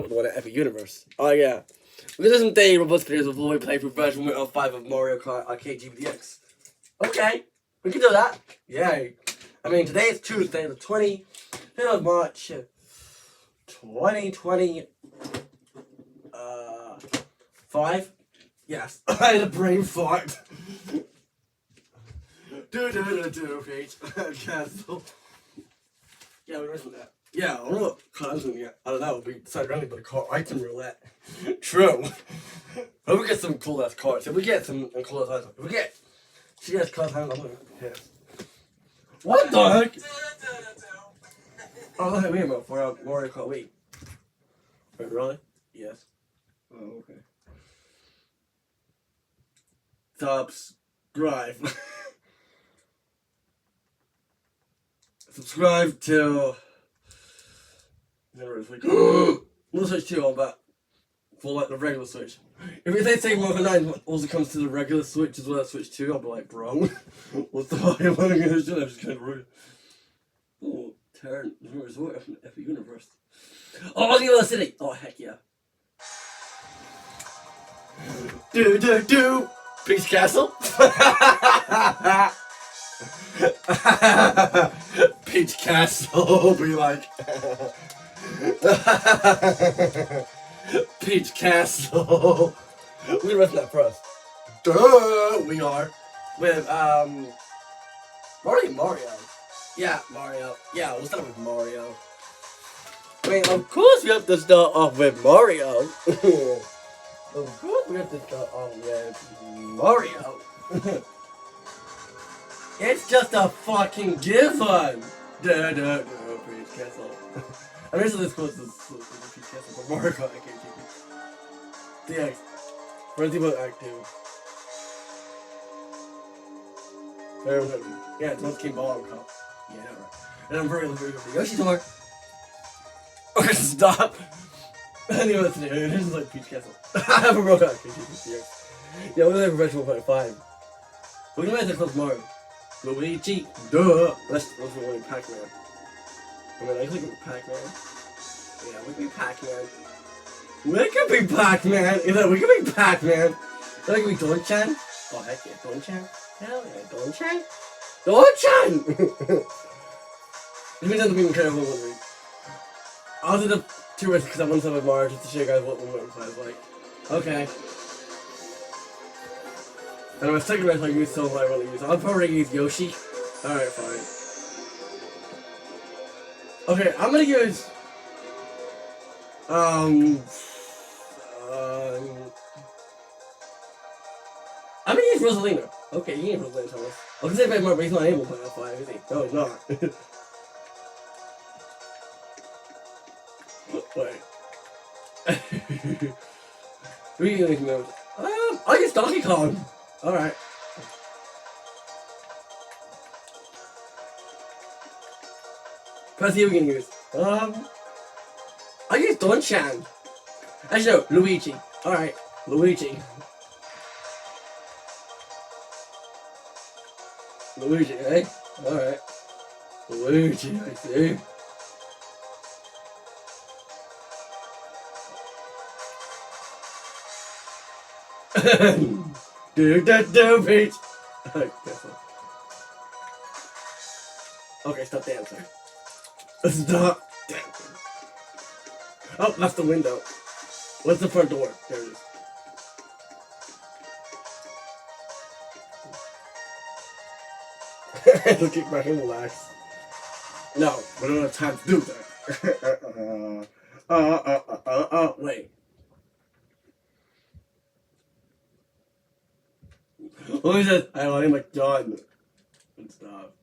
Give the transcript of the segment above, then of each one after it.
The one at Epic Universe. Oh yeah. We're gonna do some daily robust videos before we play through version 1.05 of Mario Kart Arcade GBDX. Okay, we can do that. Yay. I mean, today is Tuesday, the 25th of March, 2025. Yes, I had a brain fart. Do, Pete. Castle. Yeah, we wrestled that. Yeah, I don't know what car I was gonna get. I don't know. We decided randomly but a car item roulette. True. If we get some cool ass cards, if we get some cool ass items, if we get she has cars, I'm gonna hit. What the heck? Oh, look at me about for Mario Kart Wii. Wait, really? Yes. Oh, okay. Subscribe. Subscribe to We'll switch 2 on that for like the regular Switch. If they say Marvel 9 also comes to the regular Switch as well as Switch 2, I'll be like, bro, what the fuck am I gonna do? I'm just kind of rude. Oh, turn resort from Epic Universe. Oh, New City! Oh, heck yeah. Do! Peach Castle? Peach Castle, be like. Peach Castle. We're with that first. Duh, we are. With, Mario. Yeah, Mario. Yeah, we'll start with Mario. I mean, of course we have to start off with Mario. Of course we have to start off with Mario. It's just a fucking given. Duh, Peach Castle. I'm just this close to the Peach Castle for Mario Kart Arcade DX. Resident Evil Act 2. Yeah, it's Monkey Ball Cup. Yeah, right. And I'm very looking for the Yoshi Tour. Okay, stop. Anyway, this is like Peach Castle. I have a Mario Kart Arcade DX. Yeah, we're there for version 1.5. We're gonna make that close Mario. Luigi. Duh. Let's go with Pac-Man. I mean, I click with Pac-Man. Yeah, we can be Pac-Man. We can be Pac-Man! You know, we can be Pac-Man! Then I can be Don-chan. Oh, heck yeah, Don-chan. Hell yeah, Don-chan. Don-chan! It means I'm being careful with me. I'll do the 2 races because I want to with Mario just to show you guys what the one plays like. Okay. And my second race I use so what I want to use. I'll probably use Yoshi. Alright, fine. Okay, I'm gonna use I'm gonna use Rosalina. Okay, you need Rosalina, Thomas. I was gonna say but he's not able to play F5, is he? No, he's not. Wait. Who are you gonna use? I'll use Donkey Kong! Alright. Press who are we gonna use? I use Don-chan. Actually, no, Luigi. Alright, Luigi. Luigi, eh? Alright. Luigi, I see. Do, Peach. Okay, stop dancing. Stop dancing. Oh, that's the window. What's the front door? There it is. Let's kick back and relax. No, we don't have time to do that. Wait. What is it? I want him done. And stop.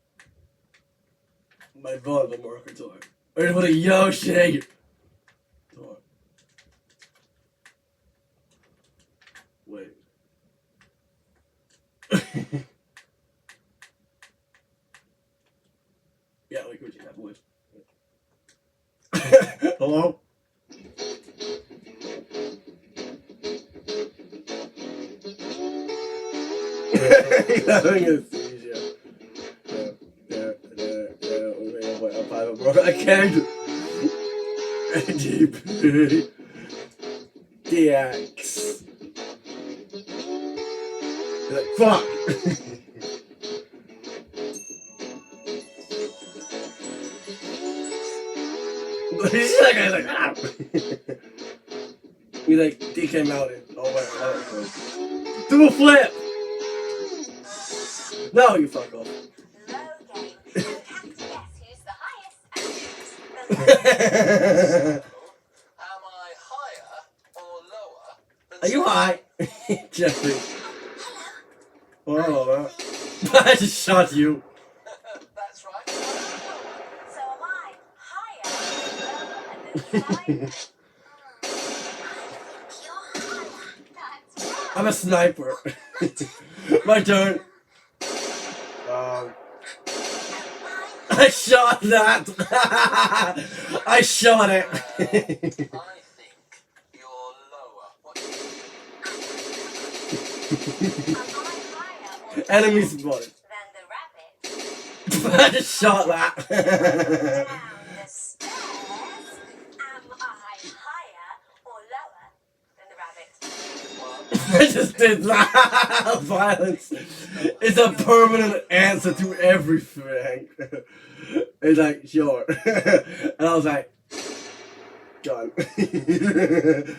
My vulnerable marker toy. Where's what a Yoshi? Toy. Wait. Yeah, like what you have wood. Hello? He's having a seizure. I can't. DP. DX. You're like, fuck! He's like, ah! He's like, DK mounted. Oh, wait, do a flip! No, you fuck off. Am I higher or lower than Are you high? Jeffrey. Oh, I just shot you. That's right. So am I higher or lower than I'm a sniper. My turn. I shot that! I shot it! I think you're lower. Enemy spotted. I just shot that. I just did that. Violence is a permanent answer to everything. It's like, sure. And I was like, done. Okay,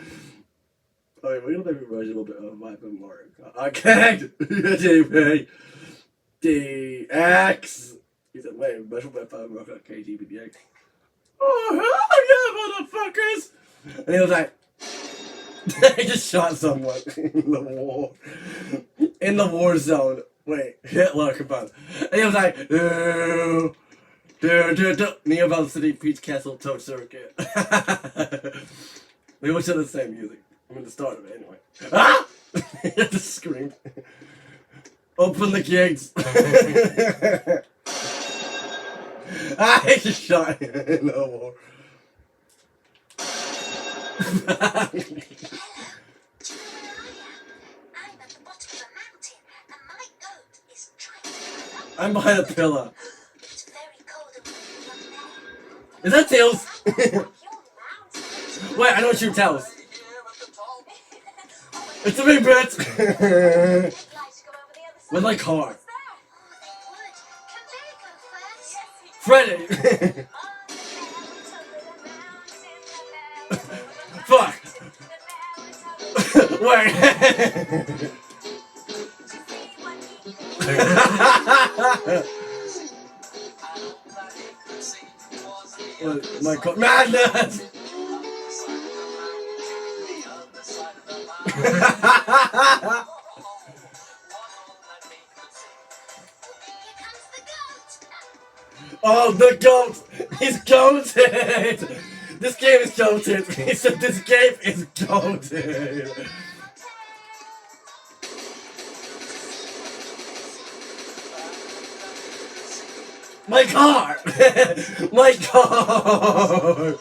we're gonna maybe rush a little bit of my Mario Kart. I can't! JP! DX! He said, wait, special bit of Mario Kart KGBDX. Oh, hell yeah, motherfuckers! And he was like, he just shot someone in the war. In the war zone. Wait, Hitler, come on. And he was like, Neo Valley City, Peach Castle, Toad Circuit. We all share the same music. I mean, the start of it anyway. Ah! He just screamed. Open the gates. I just shot him in the war. I'm behind a pillar. Is that Tails? Wait, I don't shoot Tails. It's a big bitch. With my car. Freddy. Fuck. Wait. My car. Madness. Oh, the goat! He's goated! This game is goated! He said this game is goated! My car! My car!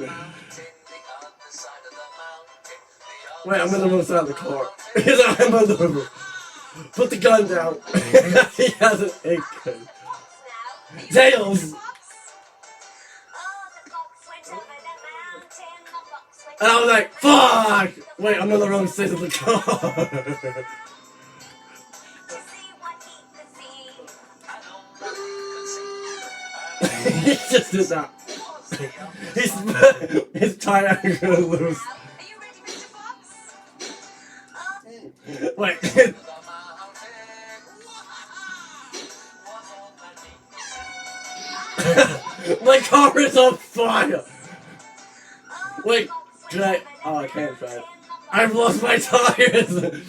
Wait, I'm gonna move out of the car. He's like, I'm on the roof. Put the gun down. He has an egg gun. Tails! And I was like, fuck! Wait, I'm on the wrong side of the car. He just did that. His tire is gonna lose. Wait. My car is on fire! Wait, can I? Oh, I can't try it. I've lost my tires! And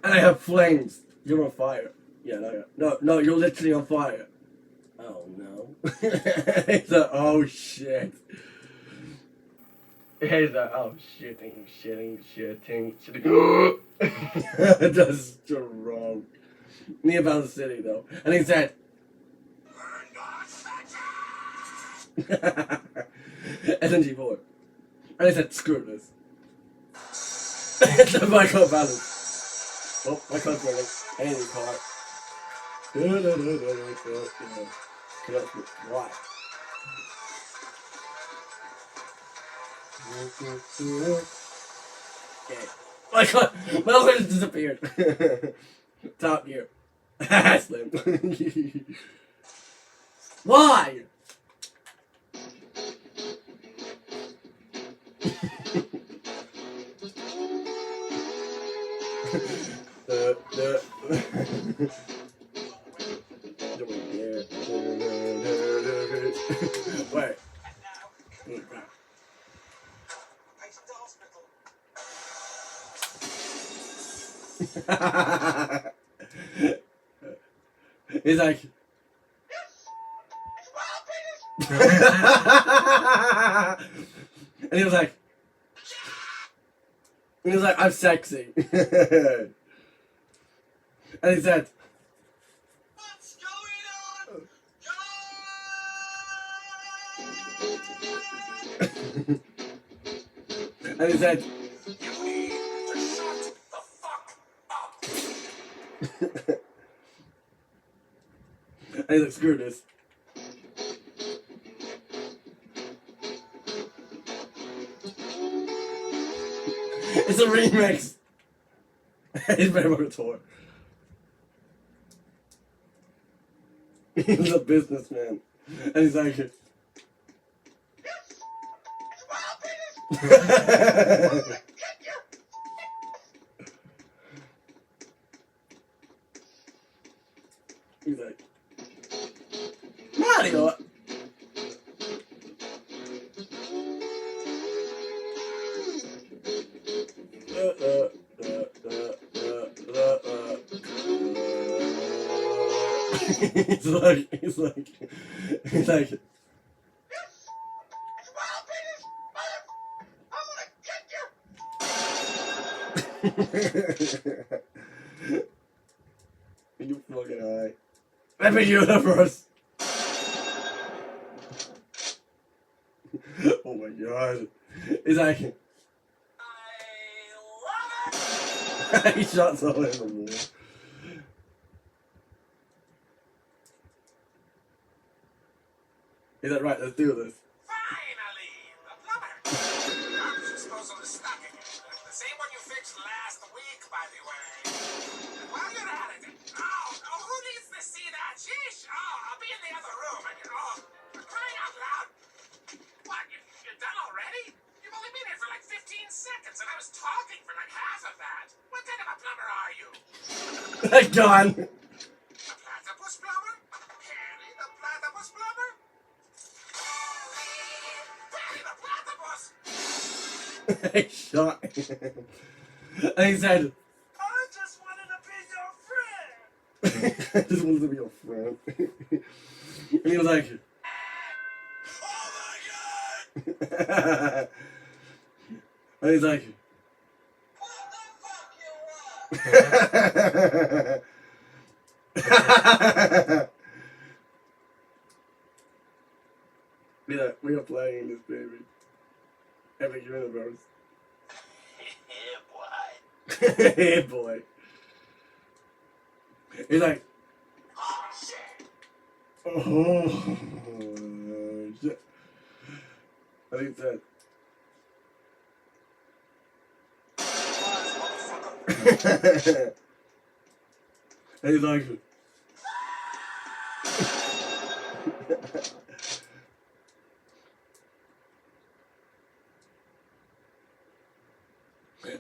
I have flames. You're on fire. Yeah, no, you're literally on fire. Oh no. He's like, oh shit. He's like, oh shitting. That's so wrong. Me about the city though. And he said, SNG4. And he said, screw this. The micro balance. Oh, my car's running. Any car. Why? Okay. Like, my elevator just disappeared. Top gear. Slim. Why? Wait. He's like, and he was like, I'm sexy. And he said, what's going on? And he said, you need to shut the fuck up. And he's like, screw this. It's a remix. He's been on a tour. He's a businessman. And he's like, yes, it's wild penis. He's like, Mario. He's like, yes, it's wild penis, I'm gonna get you. You fucking high. Epic universe. Oh my god. He's like, I love it. He shot someone in the wall. He's like, right, let's do this. Finally, the plumber. I'm disposal is stuck again. The same one you fixed last week, by the way. And while you're at it, who needs to see that? Sheesh. I'll be in the other room. And for crying out loud. What? You're done already? You've only been here for like 15 seconds, and I was talking for like half of that. What kind of a plumber are you? Gone. The platypus plumber? Harry the platypus plumber? He shot him. And he said, I just wanted to be your friend. I just wanted to be your friend. And he was like, oh my god. And he's like, what the fuck you want? We are playing this, baby. Epic universe. Hey boy. He's like, oh shit. Oh shit. I think that. And he's like,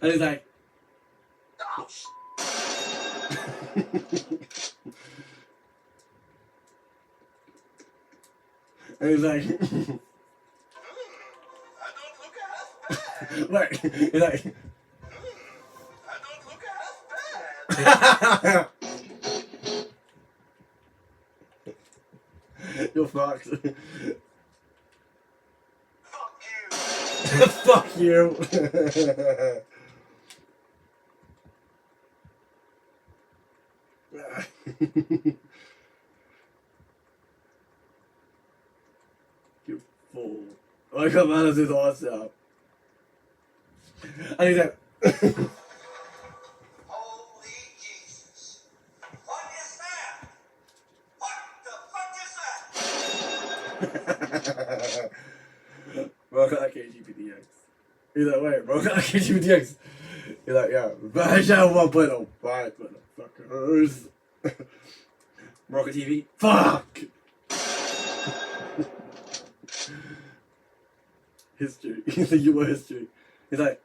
and he's like, oh, and he's like, I don't look half bad. Wait, he's like, I don't look half bad. You're fucked. Fuck you. Fuck you. You fool. Like, come on, this is awesome. And he's like, holy Jesus. What is that? What the fuck is that? Bro, I got KGPDX. He's like, wait, bro, I got KGPDX. He's like, yeah, version 1.05, motherfuckers. Rocket TV, fuck! History, he's like, you were history. He's like,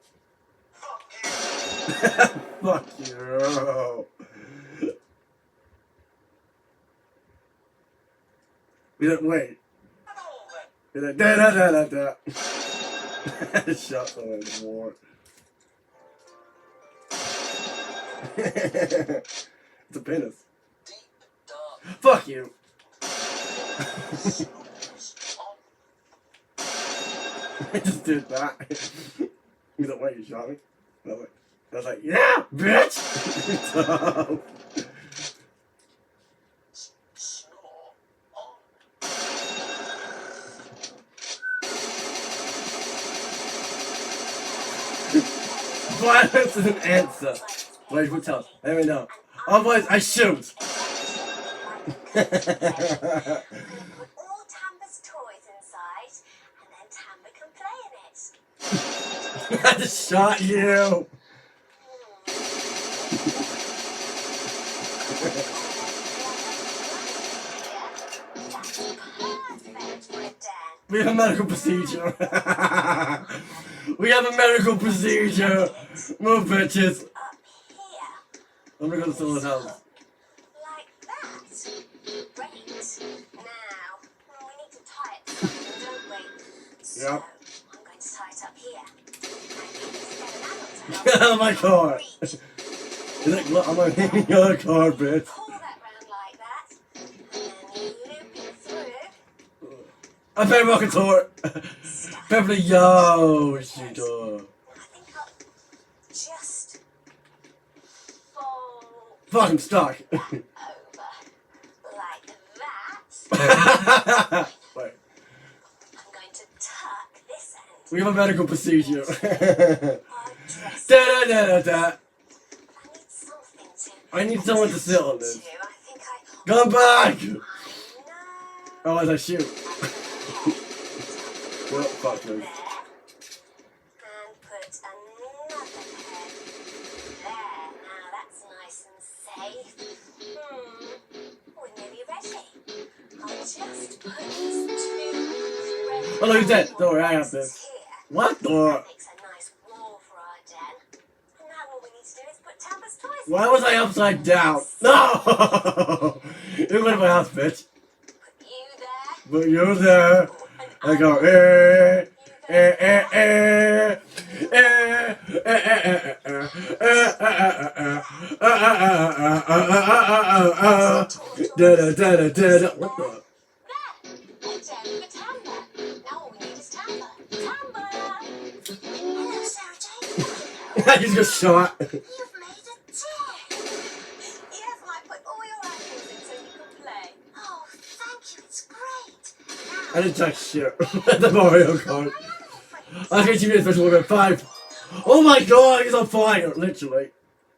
fuck you. He's like, wait. He's like, da da da da da. Shot someone in the war. It's a penis. Fuck you. I just did that. He's like, wait, you shot me? And I was like, yeah, bitch! Violence is an answer. Wait, what else? Let me know. Otherwise, I shoot. Put all Tamba's toys inside, and then Tamba can play in it. I just shot you. We have a medical procedure. We have a medical procedure. Move, bitches. Up here. I'm gonna go to someone's house. Like that. Great. Now, we need to tie it to something, don't we? So, Yep. I'm going to tie it up here. And get an adult to help. My car. He's like, look, I'm gonna hit your car, bitch. Pull that round like that, and then loop it through. I pay rocket tour. Beverly, yo, she do. I think I'll just fold Fuck, I'm stuck. over like that. Wait, I'm going to tuck this end. we have a medical procedure. I'll dress Da da da da da. I I need something to. need someone to sit on this. I think Come back! No. Otherwise I shoot. Well, fuck me. There. And put another pen there. Now that's nice and safe. We're nearly ready. I'll just put these two threads. Oh, look, he's dead. Don't worry, I have this. Here. What door? That makes a nice wall for our den. And now all we need to do is put Tamba's toys in. Why was I upside down? No! It went in my house, bitch. Put you there. But you're there. I go, da da da da da. What the? There! A den for Tamba. Now all we need is Tamba. Tamba! Hello, Sarah Jane. I just got shot. You've made a den. Yes, I put all your items in so you can play. Oh, thank you. It's great. Now, I didn't touch shit. The Mario Kart. I think you made a special order 5. Oh my god, he's on fire! Literally.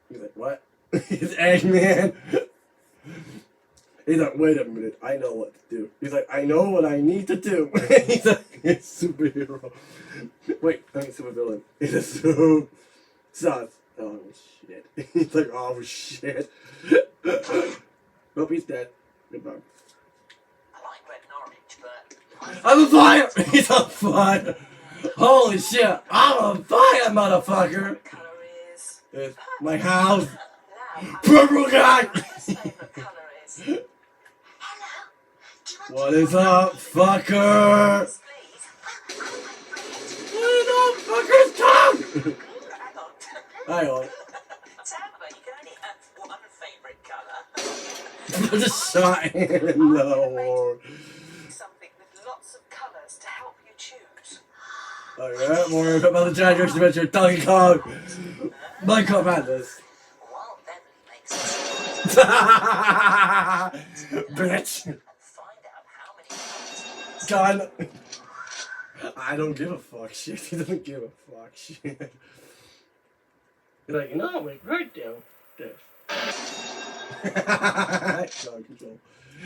He's like, what? He's Eggman. He's like, wait a minute, I know what to do. He's like, I know what I need to do. He's like, he's superhero. Wait, I mean supervillain. He's a sus. Oh shit. He's like, oh shit. Nope, he's dead. Goodbye. I like red and orange, but I'm on fire! He's on fire! Holy shit! I'm on fire, motherfucker! the colour is. It's my house. Now, Purple guy! my favourite colour is. hello. Do you want What is up, fucker? Yes, please. What is up, fucker's tongue? Hang on. Hang on. Tamba, you can only have one favourite colour. I just shot him in the war. Something with lots of colours to help you choose. Alright, more about the Jaguars Adventure Donkey Kong. Minecraft Madness. While Beverly makes us Bitch. and find out how many colours. Gun. I don't give a fuck shit. He doesn't give a fuck shit. He's like, no, wait, right down. This. Gun control.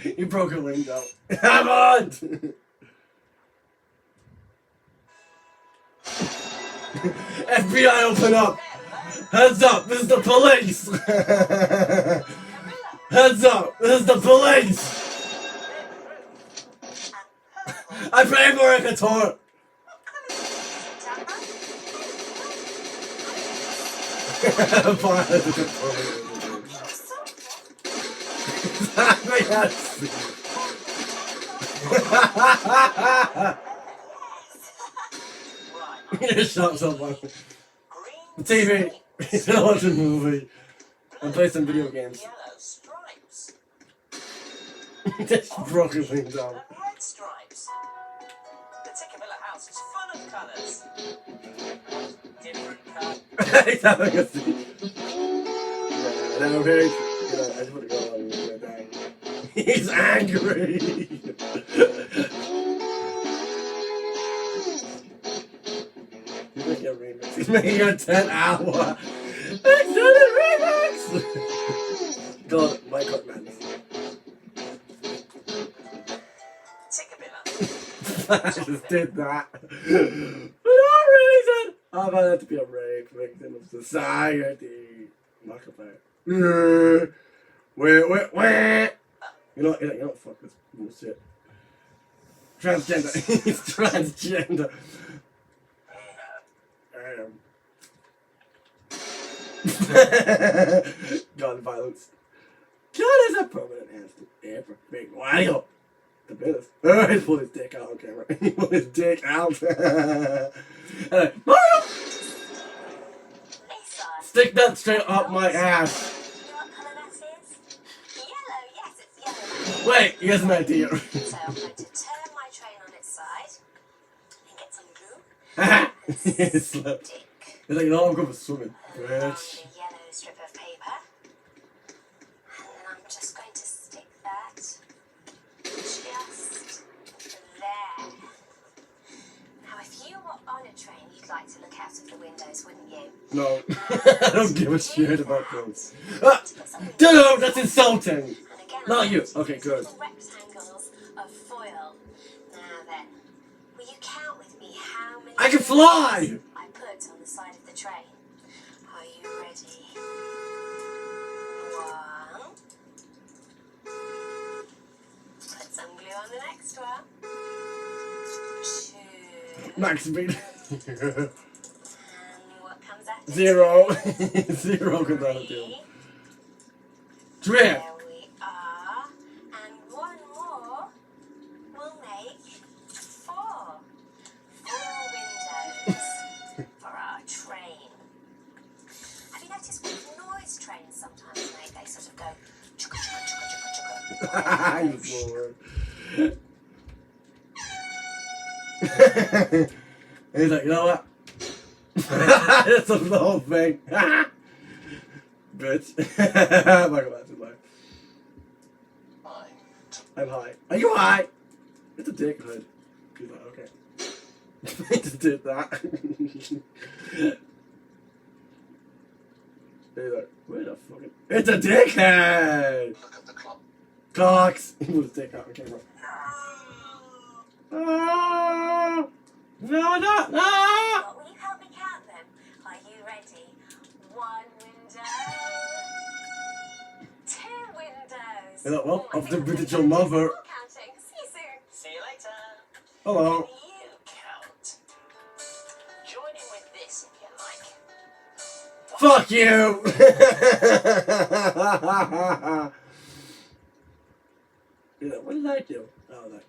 He broke a window. I'm on! FBI, open up! Heads up, this is the police! Camilla. Heads up, this is the police! And purple. I pay for a guitar! What colours is it, Right. You shot someone. Green TV. stripes. You watch a movie. And play some video games. Yellow stripes. Just broken things down. And red stripes. The Tickabilla house is full of colours. Different colours. He's having a seat. Yeah, no, okay. I just want to go on and die. He's angry. He's making a remix. He's making a 10-hour extended remix. God, my God, man. Tickabilla. I just did that. For no reason. I found that to be a rape victim of society. Knock about. Wait. You know, fuck this bullshit. Transgender. He's transgender. Gun violence. God is a permanent answer. Ever big Wario. The business. He pulled his dick out on camera. He pulled his dick out. Mario! Lisa, Stick that straight up my ass. you know what colour that is? Yellow, yes, it's yellow. Wait, here's an idea. So I'm going to turn my train on its side and get some glue. Haha! He slept. Stick He's like, no, I'm going for swimming. along Bitch. the yellow strip of paper. And then I'm just going to stick that just there. Now, if you were on a train, you'd like to look out of the windows, wouldn't you? No. I don't give a shit about those. Ah! To put something Dude, that's insulting! And again, Not I'm you. going to Okay, use good. little rectangles of foil. Now then, will you count with me how many I can fly! I put on the side of the train? Are you ready? 1. Put some glue on the next one. 2. Max speed. And what comes after 0. 2? 0 comes out of 2. 3. Drift! There we are. And one more will make 4. 4 windows for our train. Have you noticed what noise trains sometimes make? They sort of go chugga chugga chugga chugga chugga. You forward. He's like, you know what? That's the whole thing. Bitch. Michael, that's his life. I'm high. Are you high? It's a dick hood. He's like, okay. He just did that. He's like, wait a fucking. It's a dickhead! Look at the clock. Cox! He put his dick out on camera. Ah! No! What will you help me count them? Are you ready? 1 window. 2 windows. He's like, well, Oh, I I've think I'm defeated gonna your count mother. counting. See you soon. See you later. Hello. You count. Join in with this if you like. Fuck you! He's like, what did I do? Oh, that.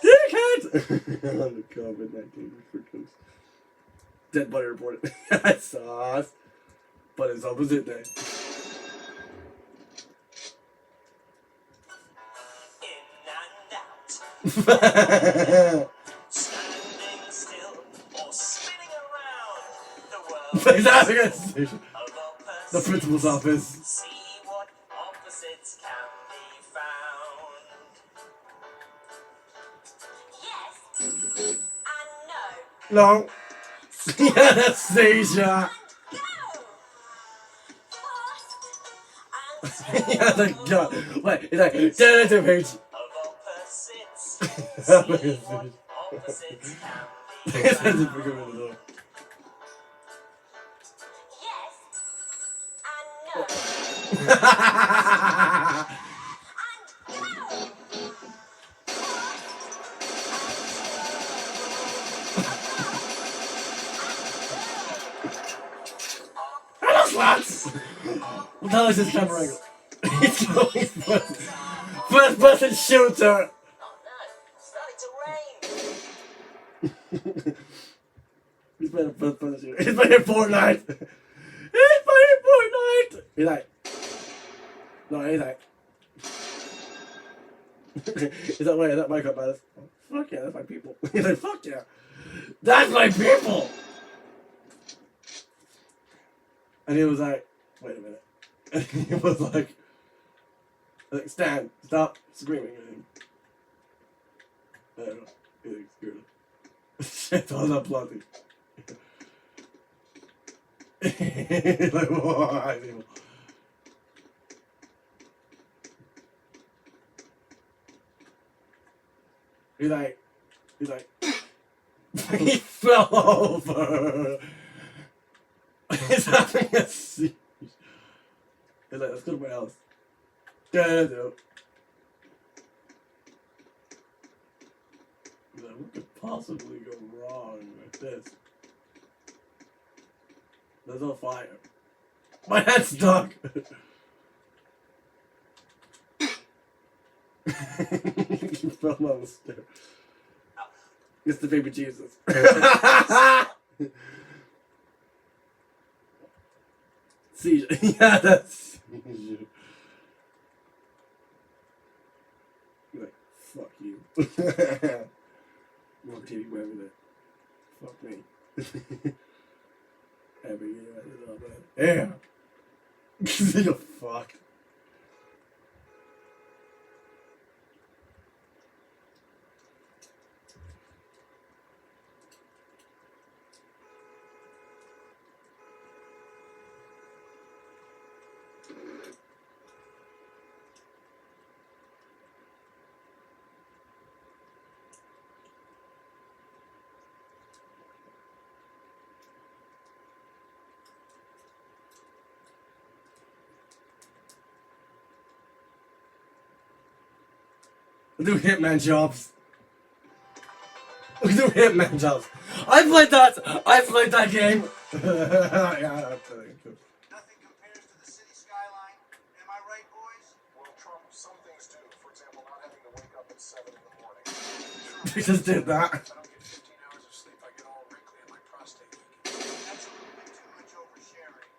Dickhead! On the COVID-19 restrictions. Dead body reported. I saw us. But it's opposite day. In and out. Standing still or spinning around the world. He's having a decision. Of all The principal's office. See what opposites can be found. Yes and no. No. Yeah, that's seizure. And go. Fast and Yeah, the gun. Wait, he's like, turn it to page. Of opposites. Having a See what seizure. opposites can be His hands are bigger than the door. Yes and no. Hello, sluts! What the hell is this camera angle? He's going first person shooter! Oh no, it's starting to rain. He's playing a first person shooter. He's playing Fortnite! He's playing Fortnite! He's like... No, he's like... Is that way? Is that my cut by this? Oh, fuck yeah, that's my people. He's like, fuck yeah. That's my people! And he was like, wait a minute. And he was like, Stan, stop screaming at him. I don't know. He like, scared him. Shit, I was uploading. He's like, why? He's like, he fell over. He's having a siege. He's like, let's go to my house. Yeah. He's like, what could possibly go wrong with this? There's no fire. My head's stuck. He fell down the stairs. It's the baby Jesus. Seizure. Yeah, that's seizure. You're like, fuck you. More TV wherever that. Fuck me. Yeah. You're fucked. Do Hitman jobs. Do Hitman jobs. I played that game. Yeah, Nothing compares to the city skyline. Am I right, boys? Well, Trump, some things do. For example, not having to wake up at 7 in the morning. We just did that. I don't get 15 hours of sleep. I get all wrinkly and my prostate leaking. That's a little bit too much oversharing.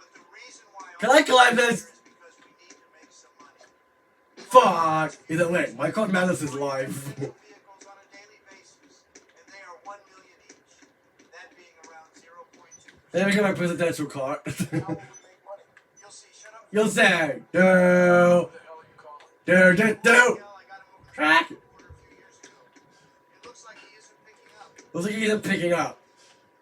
But the reason why Can I climb this? is because we need to make some money. Fuck. Either way, my code Malice is live. Vehicles on a daily basis, and they are 1 million each. That being around 0.2%. Let me get my presidential card. How will we make money? You'll see. Shut up. You'll say, do, What the hell are you calling? do. Miguel, I got him over the Track. border a few years ago. It looks like he isn't picking up. Looks like he isn't picking up.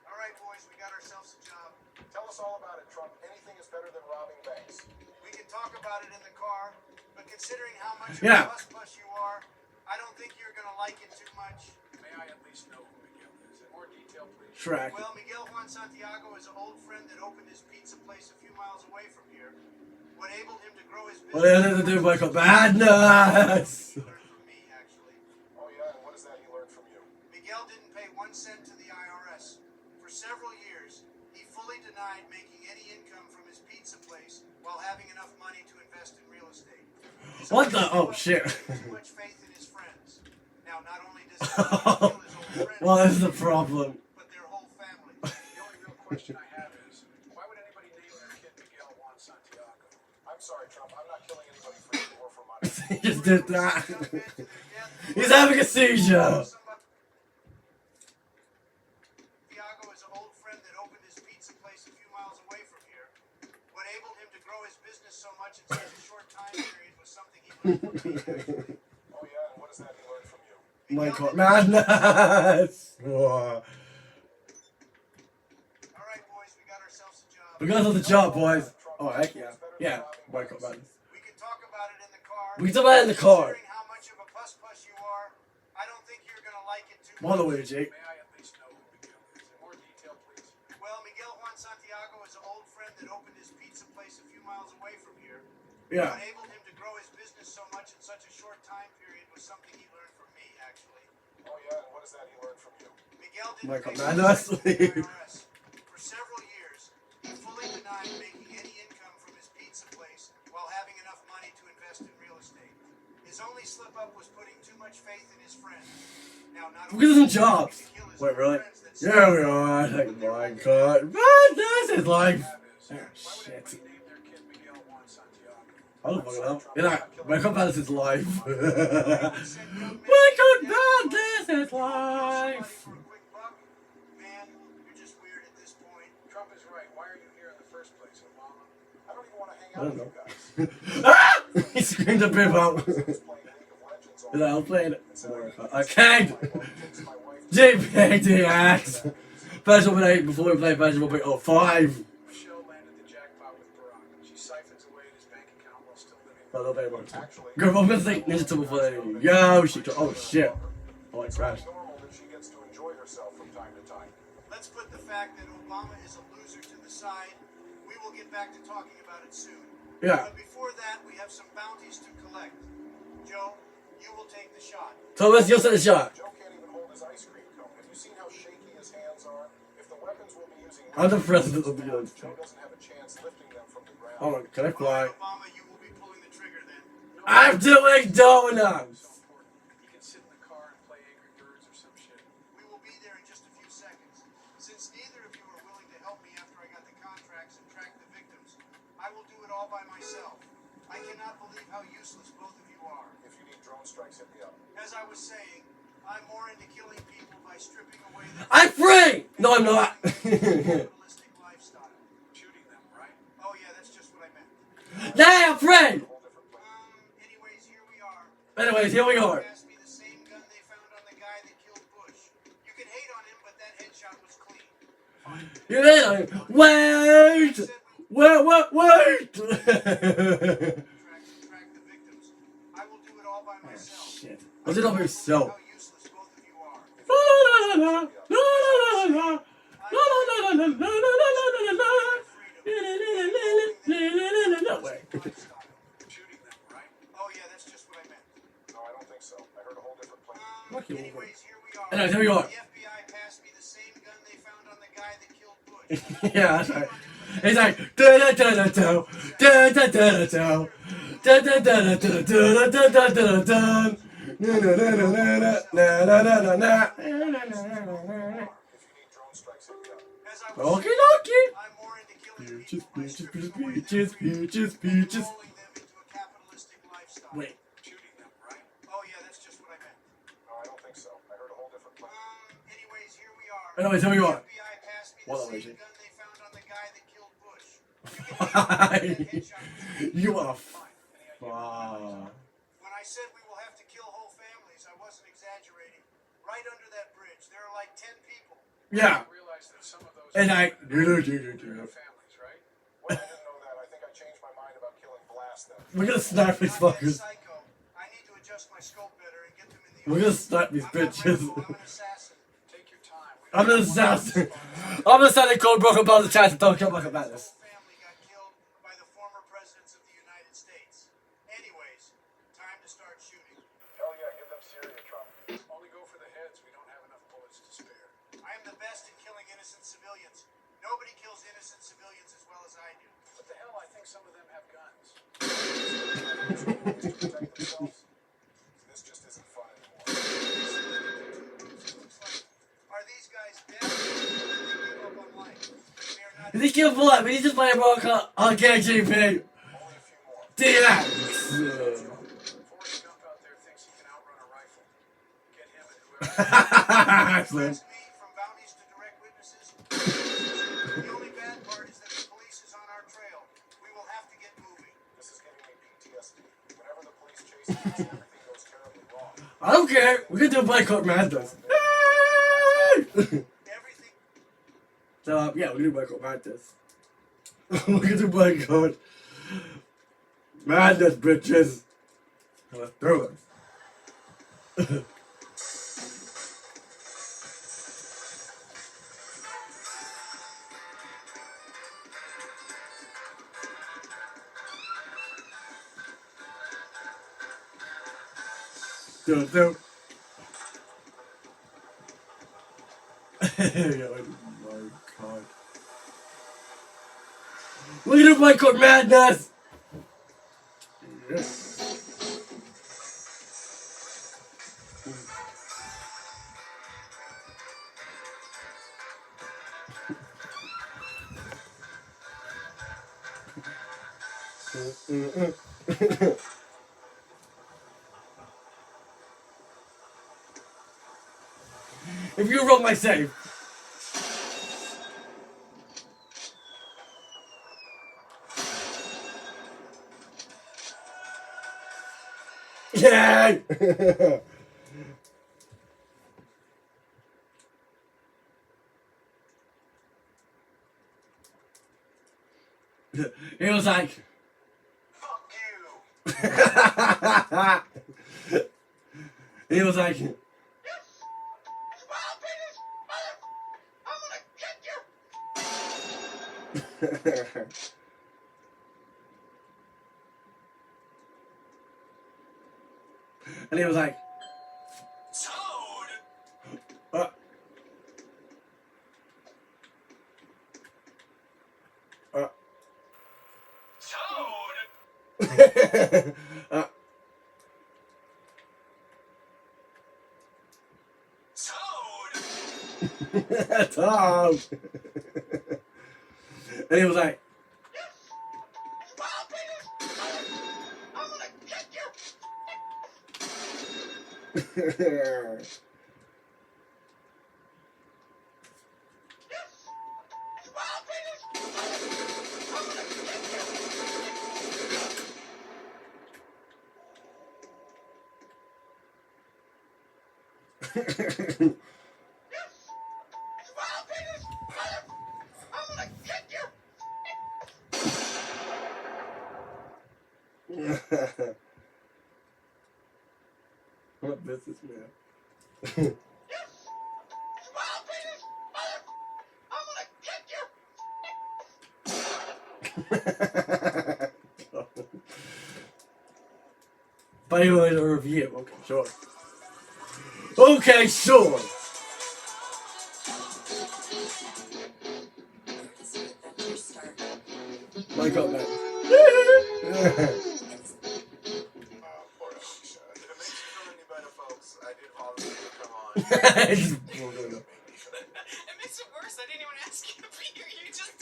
All right, boys, we got ourselves a job. Tell us all about it, Trump. Anything is better than robbing banks. We can talk about it in the car, but considering how much Yeah. of a bus you are, I don't think you're gonna like it too much. May I at least know who Miguel is? In more detail, please. Track. Well, Miguel Juan Santiago is an old friend that opened his pizza place a few miles away from here. What enabled him to grow his business. What do you have to do, Michael? Madness. He learned from me, actually. Oh, yeah, and what is that he learned from you? Miguel didn't pay 1 cent to the IRS. For several years, he fully denied making any income from his pizza place while having enough money to invest in real estate. What the? Oh, shit. Too much faith in his friends. Now, not only does he kill his old friends, Well, that's the problem. but their whole family. The only real question I have is, why would anybody name their kid Miguel Juan Santiago? I'm sorry, Trump. I'm not killing anybody for you or for money. He just did that. He's having a seizure. Santiago is an old friend that opened his pizza place a few miles away from here. What enabled him to grow his business so much in such a short time period was something he learned from me, actually. Oh, yeah, and what is that he learned from you? Michael, madness. Whoa. All right, boys, we got ourselves a job. We got the job, boys. Oh, heck yeah. Yeah, Michael, madness. We can talk about it in the car. We can talk about it in the car. Considering how much of a puss you are, I don't think you're gonna like it too All the much. way, Jake. May I at least know an old friend that opened his pizza place a few miles away from here. Yeah. What enabled him to grow his business so much in such a short time period was something he learned from me, actually. Oh yeah, and what is that he learned from you? Miguel didn't Michael pay Madness. taxes to the IRS. For several years, he fully denied making any income from his pizza place while having enough money to invest in real estate. His only slip up was putting too much faith in his friends. Now, not Look at only some jobs. did he kill his Wait, own really? friends that Yeah, we are. Like, my God. Madness is life. Have is, Oh, why would shit. anybody name their kid Miguel Juan Santiago? I don't fucking know. You know, Michael Madness is life. said, "Young man, Michael your dad Madness is kill somebody life. for a quick buck? Man, you're just weird at this point." Trump is right. Why are you here in the first place, Obama? I don't even want to hang I out don't with you know. guys. Ah! He screamed a bit out. I was playing League of Legends all Is that night. I'm playing And said, I need to I get can't. some of my wife takes my wife to JPDX. Version 1.8 before we play version 1.05. Michelle landed the jackpot with Barack. She siphons away at his bank account while still living. I love very much. Actually, Girl, I'm gonna say Ninja Turtle for the yo shit. Oh shit. Oh, I it's crashed. normal that she gets to enjoy herself from time to time. Let's put the fact that Obama is a loser to the side. We will get back to talking about it soon. Yeah. But before that, we have some bounties to collect. Joe, you will take the shot. Thomas, you'll set the shot. Joe can't even hold his ice cream cone. Have you seen how shaky his hands are? If the weapons will be using I'm the president of the United Joe States. doesn't have a chance lifting them from the ground. Hold on, can I All fly? right, Obama, you will be pulling the trigger then. I'm doing donuts. So important. He can sit in the car and play Angry Birds or some shit. We will be there in just a few seconds. Since neither of you are willing to help me after I got the contracts and track the victims, I will do it all by myself. I cannot believe how useless both of you are. If you need drone strikes, hit me up. As I was saying, I'm more into killing people by stripping away their I'm free. No, I'm not. capitalistic lifestyle. Shooting them, right? Oh yeah, that's just what I meant. Yeah, I'm free. A whole different place. Anyways, here we are. Anyways, here we are. Passed me the same gun they found on the guy that killed Bush. You can hate on him, but that headshot was clean. You know, wait. Wait. Track the victims. I will do it all by myself. Shit. I did it by myself. How useless both of you are. Wait. Shooting them, right? Oh yeah, that's just what I meant. No, I don't think so. I heard a whole different plan. Anyways, here we are. Anyways, here we are. The FBI passed me the same gun they found on the guy that killed Bush. Yeah, that's right. He's like da da da da da da da da da da da da da da da da da da da. Na na na na na na na na na. If you need drone strikes, hit me up. As I was Okay, saying, okay. I'm more into killing Peaches, people by peaches, stripping away peaches, their peaches, freedom and peaches. controlling them into a capitalistic lifestyle. Wait. Shooting them, right? Oh yeah, that's just what I meant. No, I don't think so. I heard a whole different plan. Anyways, here we are. Anyways, here we are. The FBI passed me the Well, same Luigi. gun they found on the guy that killed Bush. You are Fine. Any idea? fuck. When I said we will have to kill whole families, I wasn't exaggerating. Right under that bridge, there are like 10 people. Yeah. You realize that some of those And I. have families, right? Well, I didn't know that. I think I changed my mind about killing Blast then. We're gonna snipe these I'm that fuckers. psycho. I need to adjust my scope better and get them in the We're gonna snipe these I'm not bitches. Rambo, I'm an assassin. Take your time. We I'm an assassin. I'm gonna send a code broken about the chance and don't kill Michael Madness. Whole family got killed by the former presidents of the United States. Anyways, time to start shooting. Hell yeah, give them Syria, Trump. Only go for the heads. We don't have enough bullets to spare. I am the best at killing innocent civilians. Nobody kills innocent civilians as well as I do. What the hell? I think some of them have guns. To protect themselves. This just isn't fun anymore. Are these guys dead? Or did they give up on life? They are not. Did he kill Blood? We need to play a broken on KGP. Only a few more. DX. Forrest Gump out there thinks he can outrun a rifle. Get him and whoever. Excellent. That's me from bounties to direct witnesses. The only bad part is that the police is on our trail. We will have to get moving. This is giving me PTSD. Whenever the police chase us, everything goes terribly wrong. I don't care. We're gonna do Boycott Madness. Everything. So, yeah, we're gonna do Boycott Madness. We're gonna do Boycott Madness, bitches. Let's do this. do. Oh my god. Look at my court madness! If you roll my save. Yay! He was like, Fuck you. he was like, Wild penis, mother. I'm gonna kick you. and he was like, Toad. uh, Toad. uh, Toad. Tom. and he was like, Wild penis, mother. I'm gonna kick you. Wild penis, mother. I'm gonna kick you. Wild penis, mother. I'm gonna kick you. what businessman? Wild penis, mother. I'm gonna kick you. But anyway, a review. Okay, sure. Okay, sure. My god, man. Poor Alicia. If it makes you feel any better, folks, I did volunteer to come on. Just- It makes it worse. I didn't even ask you to be here. You just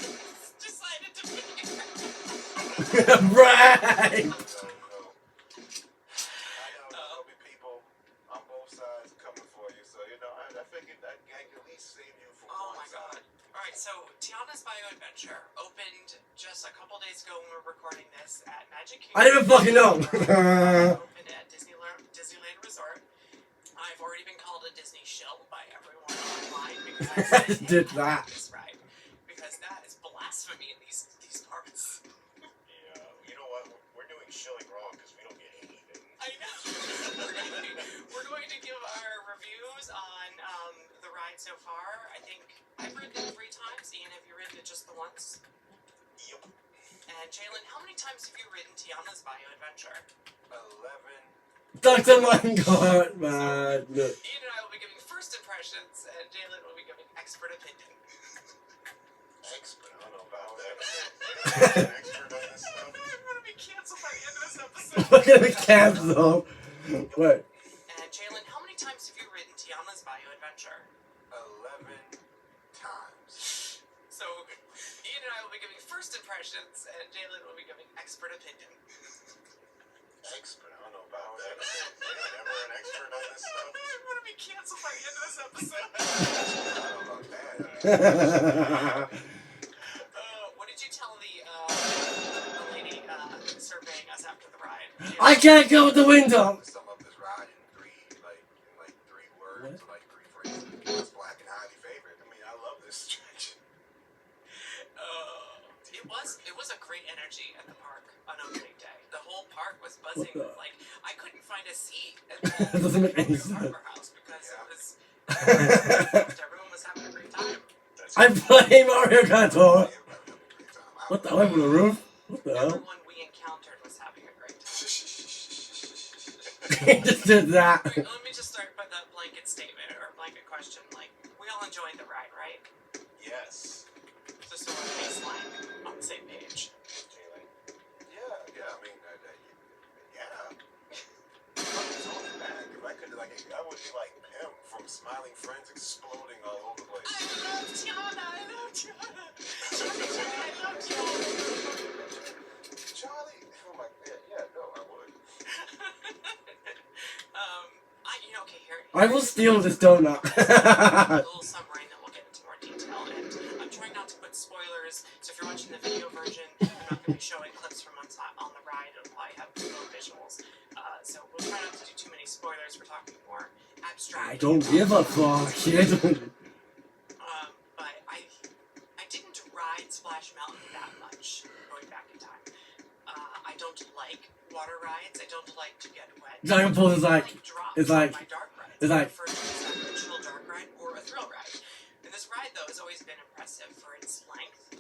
decided to be here. right. I know there'll be people on both sides coming for you, so you know, I figured I could at least save you from Oh one my god. side. Alright, so Tiana's Bio Adventure opened just a couple days ago when we were recording this at Magic Kingdom. I didn't even fucking know. Opened at Disneyland Resort. I've already been called a Disney shill by everyone online because I I did that. This ride. Because that is blasphemy in these parts. Yeah, you know what? We're doing shilling wrong because we don't get anything. I know. We're going to give our reviews on the ride so far. I think I've ridden it 3 times. Ian, have you ridden it just the once? Yep. And Jalen, how many times have you ridden Tiana's Bio Adventure? 11. Dr. My god, man. Ian and I will be giving first impressions, and Jalen will be giving expert opinion. Expert, I don't know about that. Expert on this stuff. I'm gonna be canceled by the end of this episode. We're gonna be canceled. Wait. And Jalen, how many times have you ridden Tiana's Bio Adventure? 11 times. So Ian and I will be giving first impressions, and Jalen will be giving expert opinion. Expert, I don't know about that. Never an expert on this stuff. I'm gonna be canceled by the end of this episode. I don't know about that. What did you tell the lady surveying us after the ride? I can't go with the window. Sum up this ride in three words, like 3 phrases. It's black and highly favored. I mean, I love this stretch. It was a great energy at the park on opening day. The whole park was buzzing. What the- Like I couldn't find a seat at That doesn't make any the sense. Harbor House because it was everyone was having a great time. I'm playing Mario Kart. Everybody having a great time. What the hell? On the roof? What the hell? Everyone we encountered was having a great time. He just did that. Alright, let me just start with a blanket statement or a blanket question. Like, we all enjoyed the ride, right? Yes. Just so we're baseline on the same page. Jalen. Yeah, I mean, yeah. It's only back. If I could, like, I would be like him from Smiling Friends exploding all over the place. I love Tiana! I love Tiana! I love Tiana! Charlie! Oh my god, yeah, no, I would. Okay, here. I will steal this donut. A little summary, and then we'll get into more detail. And I'm trying not to put spoilers, so if you're watching the video version, I'm not going to be showing clips from on the ride. It'll probably have no visuals. So we'll try not to do too many spoilers. We're talking more abstract. I don't give a fuck. But I didn't ride Splash Mountain that much going back in time. I don't like water rides. I don't like to get wet. Dragon Ball is like, drops it's like, on my dark rides. it's like- I prefer to use a chill dark ride or a thrill ride. And this ride though has always been impressive for its length.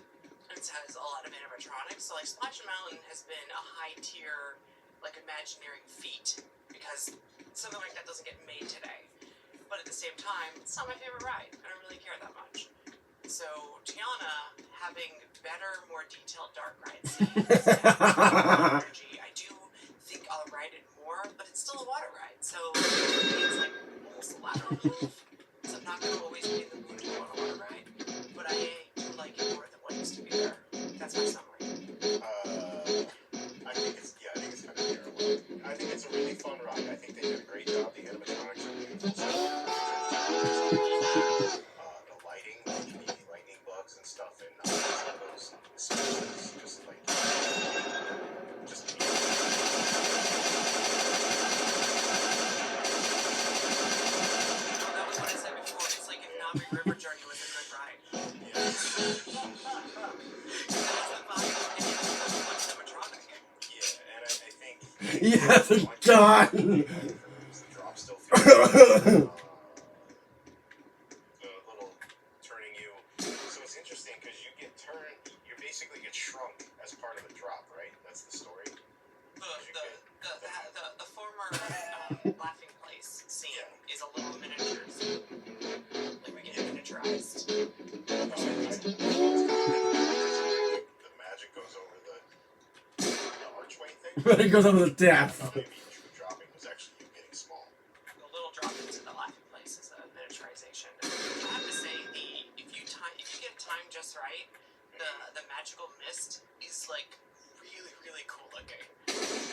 It has a lot of animatronics. So like Splash Mountain has been a high tier, like imaginary feat because something like that doesn't get made today. But at the same time, it's not my favorite ride. I don't really care that much. So Tiana having better, more detailed dark ride scenes, energy. I do think I'll ride it more, but it's still a water ride. So it's like almost a lateral move. So I'm not gonna always be in the mood to go on a water ride, but I do like it more than what used to be there. That's my summary. I think it's kind of terrible. I think it's a really fun ride. I think they did a great job. The animatronics are beautiful. The lighting, like the lightning bugs and stuff, and those specials, just like, just That was what I said before. It's like if Nami River Journey was a good ride. yeah, and I think yes, it's done. the drop still feels the little turning you. So it's interesting because you basically get shrunk as part of the drop, right? That's the story. The former laughing place scene is a little miniature. Like we get miniaturized. The magic goes over the archway thing. But it goes over the death. Maybe true dropping was actually you getting small. The little drop into the laughing place is a miniaturization. I have to say, if you get it timed just right, the magical mist is like really cool looking.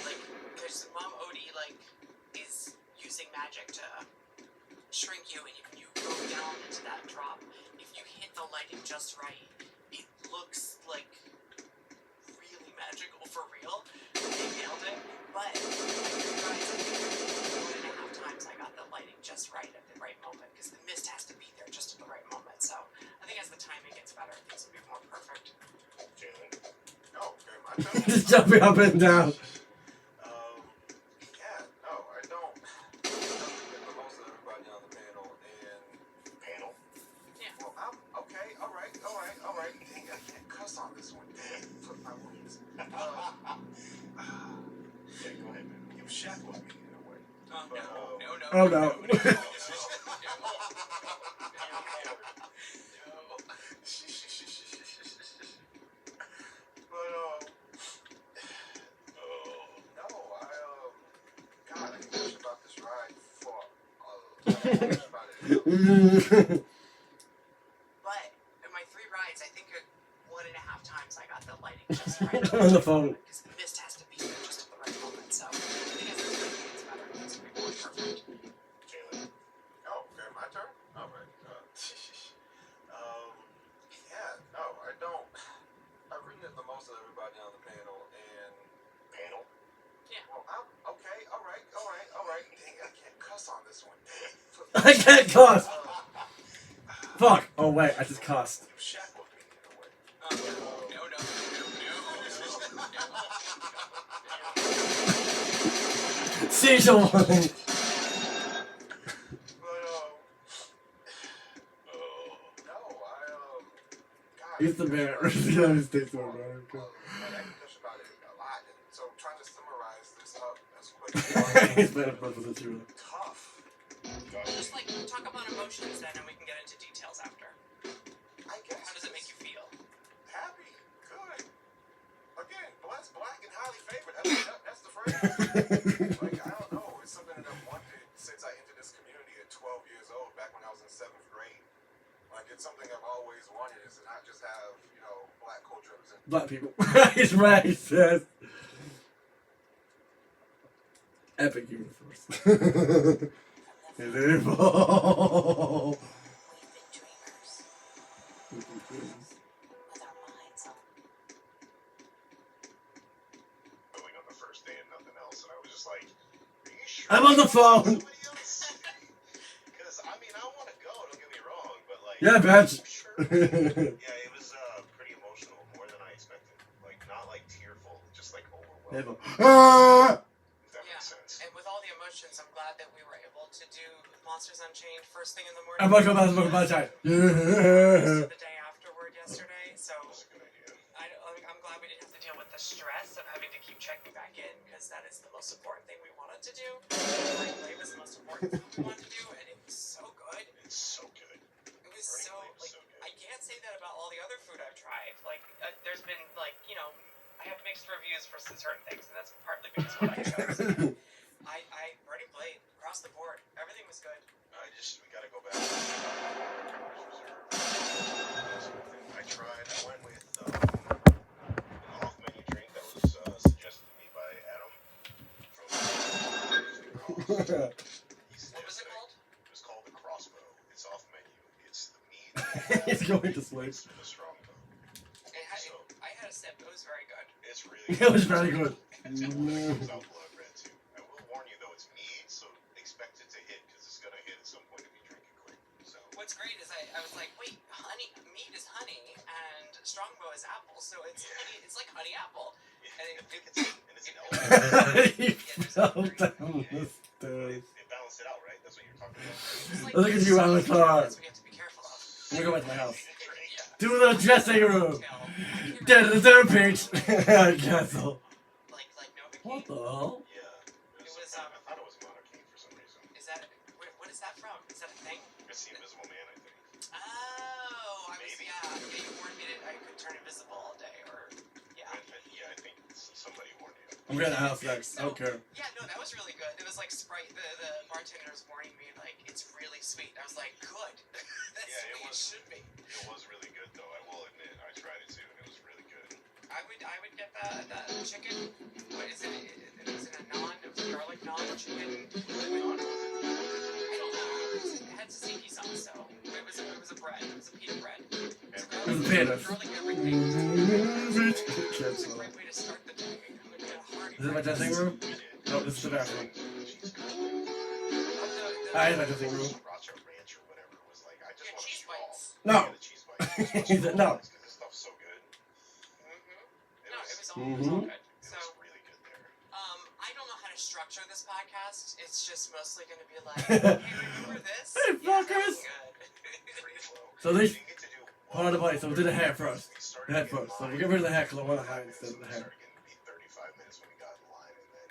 Like there's Mom Odie is using magic to shrink you, and when you go down into that drop, if you hit the lighting just right, it looks like really magical for real. They nailed it. But like, 1.5 times I got the lighting just right at the right moment because the mist has to be there just at the right moment. So I think as the timing gets better, things will be more perfect. Jalen. Oh, okay, my turn. Just jumping up and down. Yeah, no, I don't. I get the most of everybody on the panel and panel. Yeah. Well, I'm okay. All right. Dang, I can't cuss on this one. Put my wounds. Yeah, go ahead, man. You shackled me in a way. No. Oh no. God, I can gush about this ride for about it. But in my 3 rides, I think 1.5 times I got the lighting just right. On the phone. Because the mist has to be there just at the right moment. So I think as the timing gets better, things will be more perfect. Jalen. Oh, okay, my turn? All right. Yeah, no, I don't. I really get the most of everybody on the panel and panel. Yeah. Well, I'm okay. All right. Dang, I can't cuss on this one. I can't cuss. Fuck. Oh wait, I just cussed. You shackled me in a way. No. Seizure one. But, no, God. He's the man. He's gonna stay so I can gush about it a lot, and so trying to summarize this up as quick He's playing a first person shooter. Tough. Just like talk about emotions then, and we can get into details after. I guess. How does it make you feel? Happy. Good. Again, blessed, black, and highly favored. That's the phrase. Like, I don't know. It's something that I've wanted since I entered this community at 12 years old, back when I was in 7th grade. Like, it's something I've always wanted, is to not just have, black culture represented. Black people. He's right, he says. Epic universe. Is it evil? We've been dreamers with our minds on. Going on the first day and nothing else, and I was just like, are you sure? I'm on the phone. Because, I mean, I want to go, don't get me wrong, but, like... Yeah, bitch. Sure. Yeah, it was pretty emotional, more than I expected. Like, not like tearful, just like overwhelming. If that makes sense. And with all the emotions, I'm glad that we were able to do Monsters Unchained first thing in the morning. I'm about to go back to The day afterward yesterday, so That's a good idea. I'm glad we didn't have to deal with the stress of having to keep checking back in, because that is the most important thing we wanted to do. It was the most important thing we wanted to do, and it was so good. It's so good. It was so, like, so good. I can't say that about all the other food I've tried. Like, there's been, like, I have mixed reviews for certain things, and that's partly because of what I chose. I Burning Blade, across the board, everything was good. We gotta go back. I went with an off-menu drink that was suggested to me by Adam from What was it called? It was called the Crossbow. It's off-menu. It's the meat. He's going to sleep. It's the strongbow. I had a sip. It was very good. It's really It was very good. It's out blood red too. I will warn you though, it's mead, so expect it to hit, because it's gonna hit at some point if you drink it quick. So What's great is I was like, wait, meat is honey, and strongbow is apple, so it's honey. It's like honey apple. And it's an element. He fell down the stairs. It balanced it out, right? That's what you're talking about. it's like Look at you, Avatar. We have to be careful of. Let me go back to my house. Yeah. To the dressing room. Tail. Dead the third page. Castle. Like Nova What King. the hell? Yeah. It was, I thought it was monarchy for some reason. Is that what is that from? Is that a thing? It's the Invisible Man, I think. Oh, I was Maybe. You warned me that I could turn invisible all day, or yeah. I think somebody warned you. I'm getting a house next. I don't care. Yeah, no, that was really good. It was like Sprite. The bartender was warning me like it's really sweet. I was like, good. That's Yeah, the way it should be. It was really good though. I will admit, I tried it too, and it was really good. I would get that chicken. What is it? It was in a naan. It was a garlic naan chicken. I don't know. It had tzatziki sauce, so it was a bread. It was a pita bread. It was a pita. Garlic everything. It's a great way to start the day. Is it my dressing room? No, this is the bathroom. I had my dressing room. Sriracha ranch or whatever was like, I just Yeah, want cheese straw. bites. No. Yeah, the cheese bites. He said no. Because this stuff's so good. No, it was all good. It So, was really good there. I don't know how to structure this podcast. It's just mostly going to be like, hey, remember this? Hey, fuckers. Free flow. So they You get to do part of the body. So we did the hair first. We started The head getting first. So we lined get rid of the hair in because I want the 35 hair minutes, instead of the we hair. started getting to be 35 minutes when we got in line, and then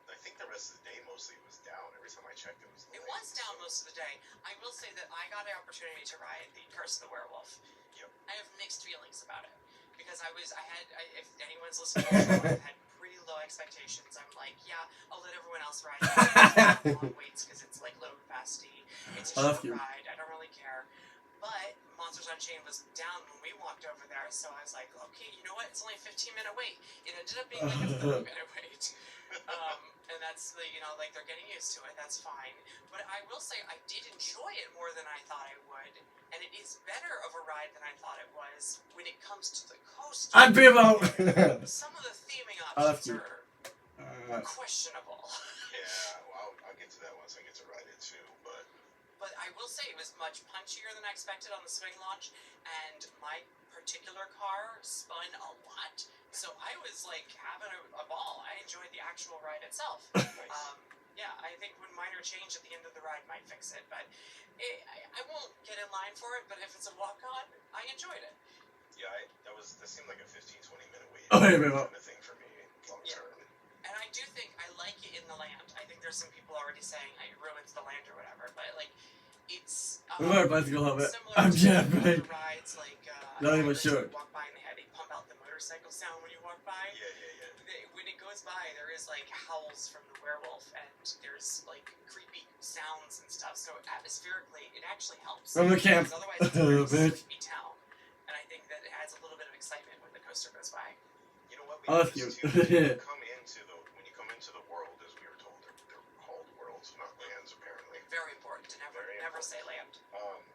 I think the rest of the day mostly was down. Every time I checked, it was It late, was down so- most of the day. I will say that I got an opportunity to ride the Curse of the Werewolf. Yep. I have mixed feelings about it because if anyone's listening, to the show, I had pretty low expectations. I'm like, yeah, I'll let everyone else ride it. Long waits because it's like low capacity. It's a Oh, that's short cute. ride. I don't really care. But Monsters Unchained was down when we walked over there, so I was like, okay, you know what? It's only a 15-minute wait. It ended up being like a 30-minute wait. And that's, like they're getting used to it. That's fine. But I will say I did enjoy it more than I thought I would. And it is better of a ride than I thought it was when it comes to the coast. I'm Bimo. Some of the theming Oh, that's options cute. are questionable. Yeah, well, I'll get to that once I get to ride it too, but But I will say it was much punchier than I expected on the swing launch, and my particular car spun a lot, so I was like having a ball. I enjoyed the actual ride itself. nice. Yeah, I think one minor change at the end of the ride might fix it, but I won't get in line for it, but if it's a walk-on, I enjoyed it. Yeah, that seemed like a 15-20 minute wait. Oh, wait a minute. Kind of thing for me, long Yeah. term. And I do think I like it in the land. there's some people already saying it ruins the land or whatever, but like it's I'm on a bicycle helmet. similar I'm to Jeff, the right? rides like Not even drivers sure. who walk by and they pump out the motorcycle sound when you walk by. Yeah. When it goes by, there is like howls from the werewolf, and there's like creepy sounds and stuff. So atmospherically, it actually helps. I'm the camp. Because otherwise, it's a very Bitch. sleepy town, and I think that it adds a little bit of excitement when the coaster goes by. You know what? Oh, that's noticed cute. too, when you come into the world, as we were told, they're called worlds, not lands, apparently. Very important to never Very never important. say land.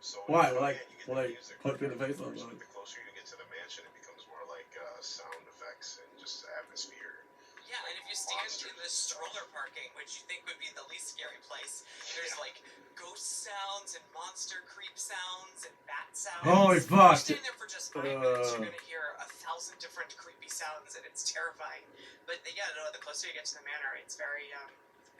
So Why? when you come Like, in, you get like, the music. put me in the face on But one. the closer you get to the mansion, it becomes more like sound effects and just atmosphere. Yeah, and if you stand in the stroller parking, which you think would be the least scary place, there's like ghost sounds and monster creep sounds and bat sounds. Holy If fuck. you stand there for just 5 minutes, you're gonna hear 1,000 different creepy sounds, and it's terrifying. But yeah, no, the closer you get to the manor, it's very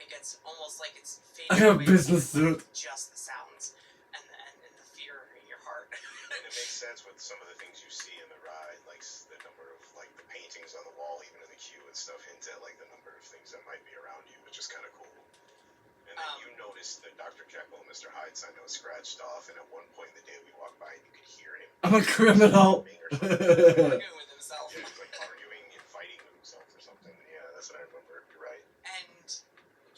it gets almost like it's I fading got a away business from suit. just the sounds and the fear in your heart. And it makes sense with some of the things you see in the ride, like the number of like the paintings on the wall, even in the queue and stuff, hint at like the number of things that might be around you, which is kind of cool. And then you notice that Dr. Jekyll and Mr. Hyde sign was scratched off, and at one point in the day we walked by and you could hear him. I'm a criminal. Arguing with himself. Yeah, he's like arguing and fighting with himself or something. Yeah, that's what I remember. You're right. And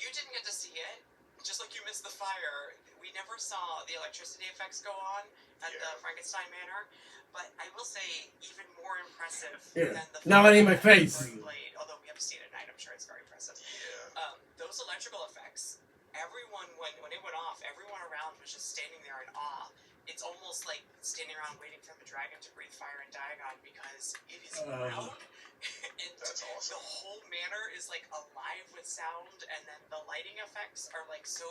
you didn't get to see it, just like you missed the fire. We never saw the electricity effects go on at the Frankenstein Manor, but I will say even more impressive than the Now I need my fire face. burning blade, although we have to see it at night, I'm sure it's very impressive. Yeah. Those electrical effects, everyone, when it went off, everyone around was just standing there in awe. It's almost like standing around waiting for the dragon to breathe fire in Diagon because it is loud. And That's awesome. the whole manor is like alive with sound, and then the lighting effects are like so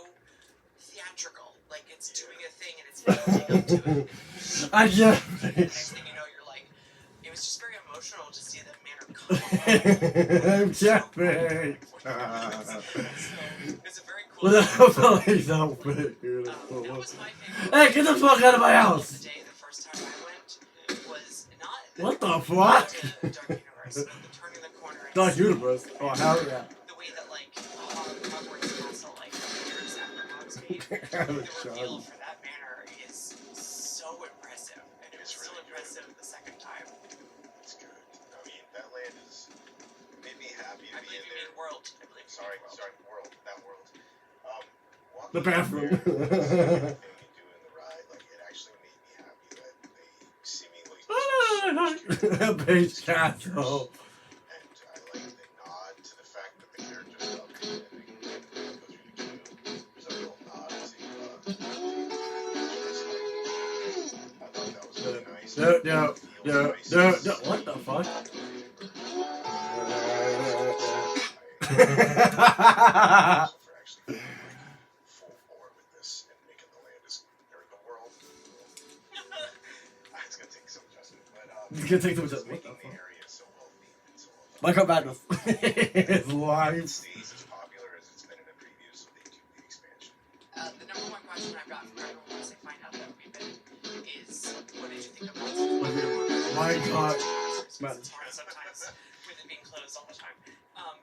theatrical, like it's doing a thing and it's building up to it. I just. The next thing you know, you're like, it was just very emotional to see the manor come alive. I'm Jeffrey. It's a very cool. With a police outfit. That was my favorite. Hey, get the fuck out of my house! The day, the first time I went, was not What the fuck? the Dark Universe, but the turning the corner. and Dark seeing Universe. Oh, hell yeah. The way that like Hogwarts Castle, like years after Hogsmeade, the reveal for that manor is so impressive, and it was It's still really impressive the second time. It's good. I mean, that land is made me happy to I be believe in you there. mean world. I believe you Sorry, mean world. world. That world. Walking The bathroom. out there, everything you do in the ride, like it actually made me happy that they seemingly Beige Castle. and I like the nod to the fact that the characters love it and they go through the queue. There's a real nod to I thought that was really nice. No. What the fuck? For actually going like full bore with this and making the land or the world. It's gonna take some adjustment, but It's gonna take some adjustment. What making the the fuck? area so healthy and so Michael Madness. It's it live. stays as popular as it's been in the previews, so they do the expansion. The number one question I've gotten from everyone once they find out that we've been is, what did you think about it? My God. It's hard sometimes with it being closed all the time.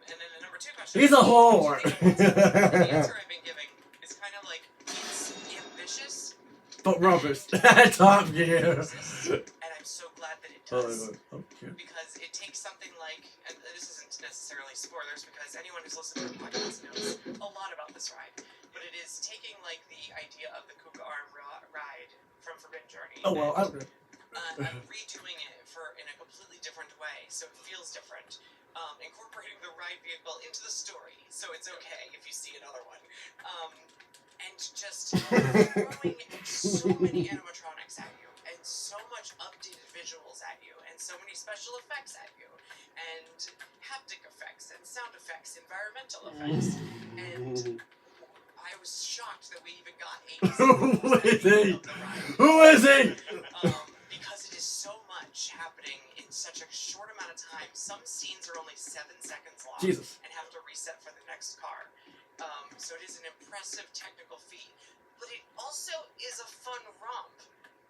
And then the number two question. He's a whore. The answer I've been giving is kind of like, it's ambitious. But rubbish. Top Gear. And I'm so glad that it does. Okay. Because it takes something like, and this isn't necessarily spoilers because anyone who's listened to the podcast knows a lot about this ride, but it is taking like the idea of the Kuka Arm ride from Forbidden Journey Oh well, I don't know. and redoing it in a completely different way, so it feels different. Incorporating the ride vehicle into the story, so it's okay if you see another one. And just throwing so many animatronics at you, and so much updated visuals at you, and so many special effects at you, and haptic effects, and sound effects, environmental effects, and I was shocked that we even got 80 Who is he? of the ride. Who is he? Because it is so much happening in such a short amount of time. Some scenes are only 7 seconds long Jesus. and have to reset for the next car. So it is an impressive technical feat, but it also is a fun romp.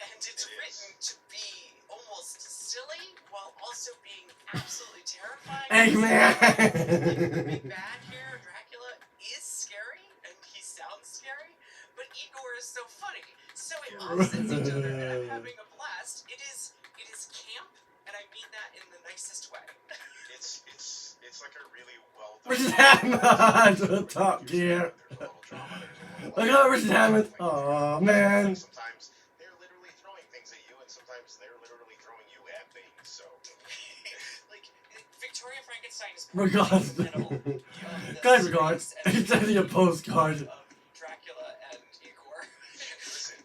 And it's written to be almost silly while also being absolutely terrifying. Eggman. The big bad here, Dracula, is scary. opposites each other, and I'm having a blast. It is camp, and I mean that in the nicest way. It's like a really well done. Richard Hammond to the top gear. There's a little drama. I got Richard Hammond. Oh man. Sometimes they're literally throwing things at you, and sometimes they're literally throwing you at things. So, Like Victoria Frankenstein is Regards. Guys, regards. He's sending a postcard. of Dracula and Igor. listen,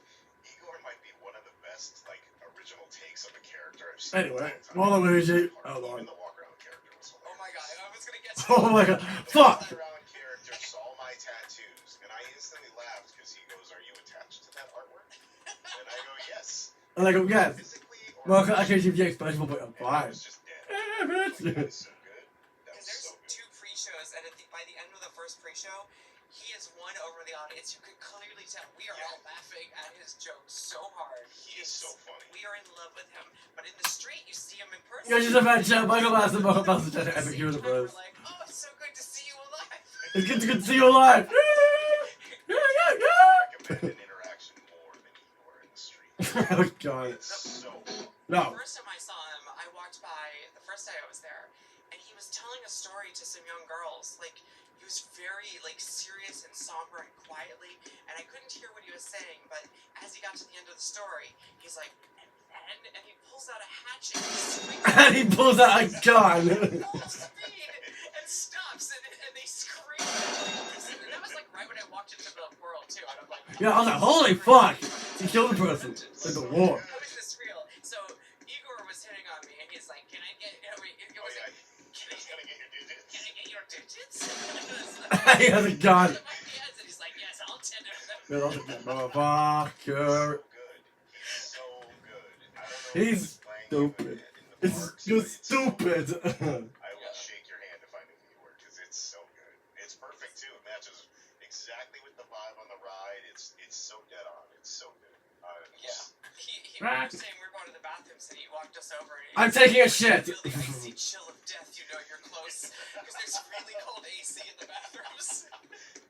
Igor might be one of the best like original takes of a character I've seen. Anyway, in a long time. Waluigi. Even Hold on. the walk around character was hilarious. Oh my god, I was gonna get. Oh my god. The Fuck! walk around character saw my tattoos, and I instantly laughed because he goes, "Are you attached to that artwork?" And I go, "Yes." And I go, yes. Physically or Well, I can't give you expression, but I'm and I fine. was just dead. Eh, bitch. That was so good. That Because was there's so good. two pre-shows, and by the end of the first pre-show, he has won over the audience. You could clearly tell we are all laughing at his jokes so hard. He is so funny. We are in love with him. But in the street, you see him in person. Yeah, just a bad show. Michael Master, Michael Master, At the epic same universe. time, we're like, oh, it's so good to see you alive. It's good to see you alive. I recommend an interaction more than Igor in the street. Oh god. It's so fun. No. The first time I saw him, I walked by the first day I was there, and he was telling a story to some young girls. Like, he was very, like, serious and somber and quietly, and I couldn't hear what he was saying, but as he got to the end of the story, he's like, and he pulls out a hatchet, And he pulls out a gun. full speed, and stops, and they scream, and that was, like, right when I walked into the world, too, and I'm like, Yeah, I was like, holy fuck! He killed a person in the war. how is this real? So, Igor was hitting on me, and he's like, can I get, Igor Oh was yeah, like, he's gonna get your digits. can I get your digits? He has a gun. And he's like, yes, I'll tender them. Yeah, that's a good motherfucker. He's so good. I don't know He's if playing you stupid. in the It's parks, but just so good. stupid. I will shake your hand if I knew who you were because it's so good. It's perfect too. It matches exactly with the vibe on the ride. It's so dead on. It's so good. Yeah. We were saying we were going to the bathrooms, and he walked us over. And I'm taking a shit. Feel the icy chill of death. You know you're close because there's really cold AC in the bathrooms.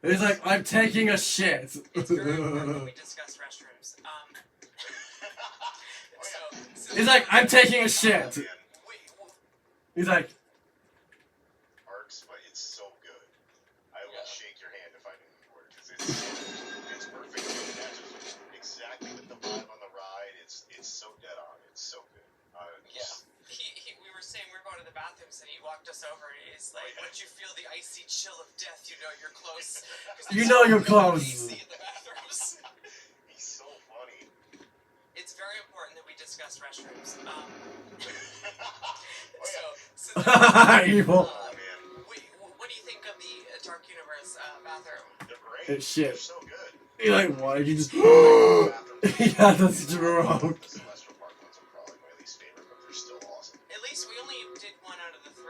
He's like, I'm taking a shit. It's very important that we discuss restrooms. So He's like, I'm taking a shit. Man, wait, He's like, arcs, but it's so good. I will Yeah. shake your hand if I knew who you were because it's perfect. It matches exactly with the vibe on the ride. It's so dead on. It's so good. yeah. We were saying we were going to the bathrooms, and he walked us over, and he's like, once you feel the icy chill of death, you know you're close. 'Cause You there's know you're really cold close. AC in the bathrooms. He's so funny. It's very important that we discuss restrooms. Oh, So evil. man, wait, what do you think of the Dark Universe bathroom? they're great. It's shit. They're so good. He's like, why? He just. Bathrooms He has a stroke. The Celestial Park ones are probably my least favorite, but they're still awesome. At least we only did one out of the 3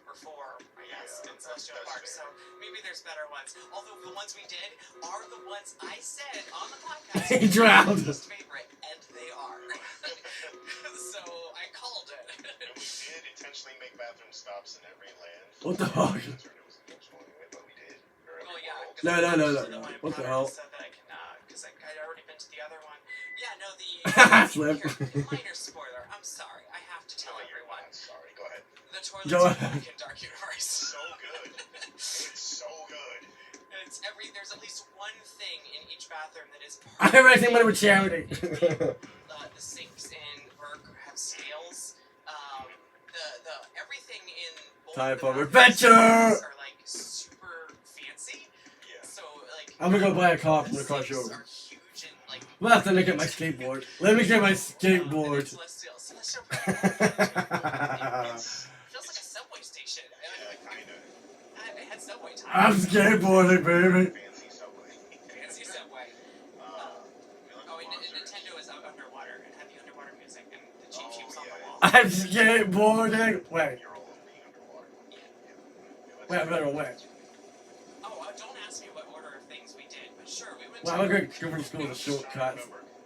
or 4, I guess, Yeah, in Celestial that's Park. fair. So maybe there's better ones. Although the ones we did are the ones I said on the podcast. He drowned. My least favorite, and they are. So I called it. And we did intentionally make bathroom stops in every land. What the fuck? It was intentional anyway, but we did. Or every Well, yeah. world. 'cause No, I no, no, went no, to the no. one in What the Potter hell? So that I can, because I'd already been to the other one. Yeah, no, Slip. minor spoiler. I'm sorry. I have to tell No, you're everyone. not. Sorry, go ahead. The toilets Go are ahead. back in Dark Universe. So good. It's so good. There's at least one thing in each bathroom that is I never raising money with charity. the sinks in Burke have scales. The everything in both Time the for bathrooms adventure! are like super fancy. Yeah. So like I'm gonna go buy a car the from the car sinks show. are huge and like. I'm gonna have to get my skateboard. Let me get my skateboard. Celestial Park feels like a subway station. Yeah, kinda. I had subway time. I'm skateboarding, baby. Fancy subway. Fancy subway. We like Oh, the and monster. Nintendo is out underwater and had the underwater music and the cheap Oh, sheeps on yeah, the wall. I'm skateboarding. Wait, You're all being underwater. wait, I'm gonna wait. Oh, don't ask me what order of things we did, but sure, we went Well, to... I'm gonna go to school with a shortcut.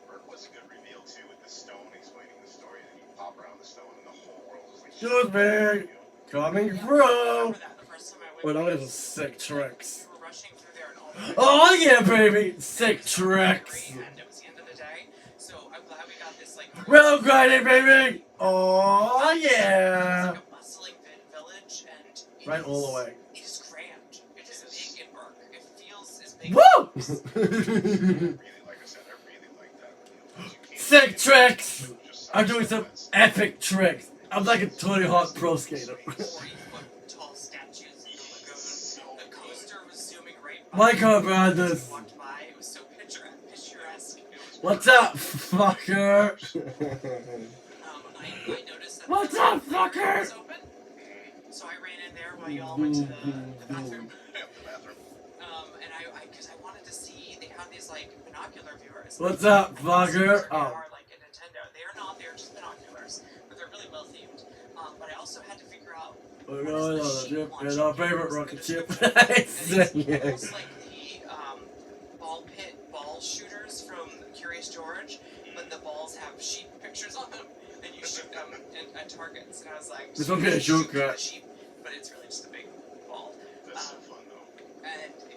Burke was a good reveal too with the stone explaining the story that you pop around the stone and the whole world is like. Excuse me. Coming Yeah, I through. remember that the first time I went. Wait, I'm gonna do sick tricks. We were rushing through there and all the Oh yeah, baby! Sick It was very tricks. hungry, and it was the end of the day, so Rail grinding, baby! Oh yeah! It's like a bustling village, and Right all the way. It is grand. It is big and Burke. It feels as big. Woo! Really, like I said, I really like that. You can't Sick tricks! just I'm doing some epic tricks. I'm like a Tony Hawk pro skater. 40-foot tall statues in the lagoon. The coaster was zooming right by. Michael Brothers. Walked by. It was so picturesque. What's up, fucker? I noticed that What's the up, theater fucker? was open. So I ran in there while y'all went to the bathroom. And because I wanted to see, they have these like binocular viewers. What's up, fucker? They Oh. are like a Nintendo. They are not. They're just binoculars, but they're really well themed. But I also had to figure out. We're going on a trip in our favorite rocket ship. And it's Yeah. almost like the ball pit ball shooters from Curious George, but the balls have sheep pictures on them, and you shoot them at targets. And I was like, This won't be a shoot shortcut. the sheep, but it's really just a big ball. That's so fun though.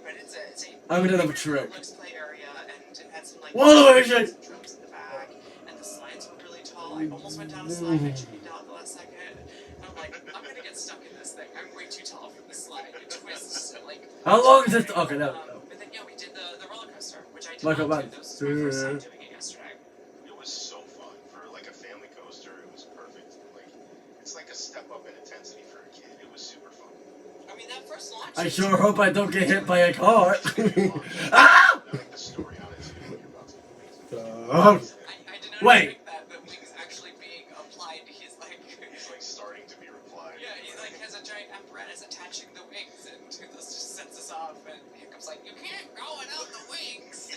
But it's a I'm gonna have a bigger trick. Looks play area, and it had some like Whoa, wait, shit. some drums in the back, and the slides were really tall. I almost went down a slide, I checked out at the last second. And I'm like, I'm gonna get stuck in this thing. I'm way too tall for this slide. It twists like. How long is this? Okay, no. But then yeah, we did the roller coaster, which I did Michael not Mann. do. This was my first time doing it yesterday. It was so fun for like a family coaster. It was perfect. Like it's like a step up in intensity for a kid. It was super fun. I mean, that first launch. I sure hope I don't get hit by a car. Ah! I like the story on it too. Like you're about to do amazing. Oh. I did not Wait. expect that, but wings actually being applied to his like. He's like starting to be replied. Yeah, he like has a giant apparatus attaching the wings, and this just sets us off. And Hiccup's like, "You can't go without the wings."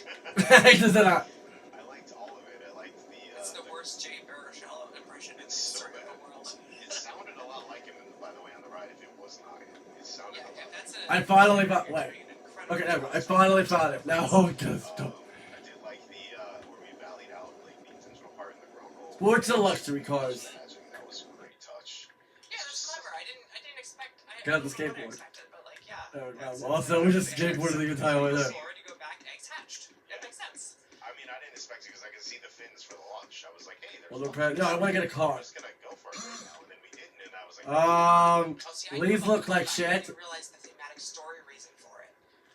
He does that. I liked all of it. I liked the. It's the worst Jay Baruchel impression in the It's so history of bad. the world. It sounded a lot like him, by the way, on the ride. If it was not him, it sounded. Yeah, a lot. that's I finally found. Wait. Okay, no, I finally found it. Now, oh, just I did like the where we valleyed out like the intentional part in the grumble. Sports and luxury cars. That was a great touch. Yeah, that's clever. I didn't expect. Got the I don't know what I skateboard. expected, but like, yeah. Oh, God. that's- Also, we just skateboarded the entire way there. Forward, you go back, eggs hatched. That makes sense. I mean, I didn't expect it because I could see the fins for the launch. I was like, hey, there's. Well, no, I want to get a car. I'm just gonna go for it right now, and then we didn't, and I was like, Oh, see, I Leaves knew look about like that. shit. I didn't realize the thematic story reason for it.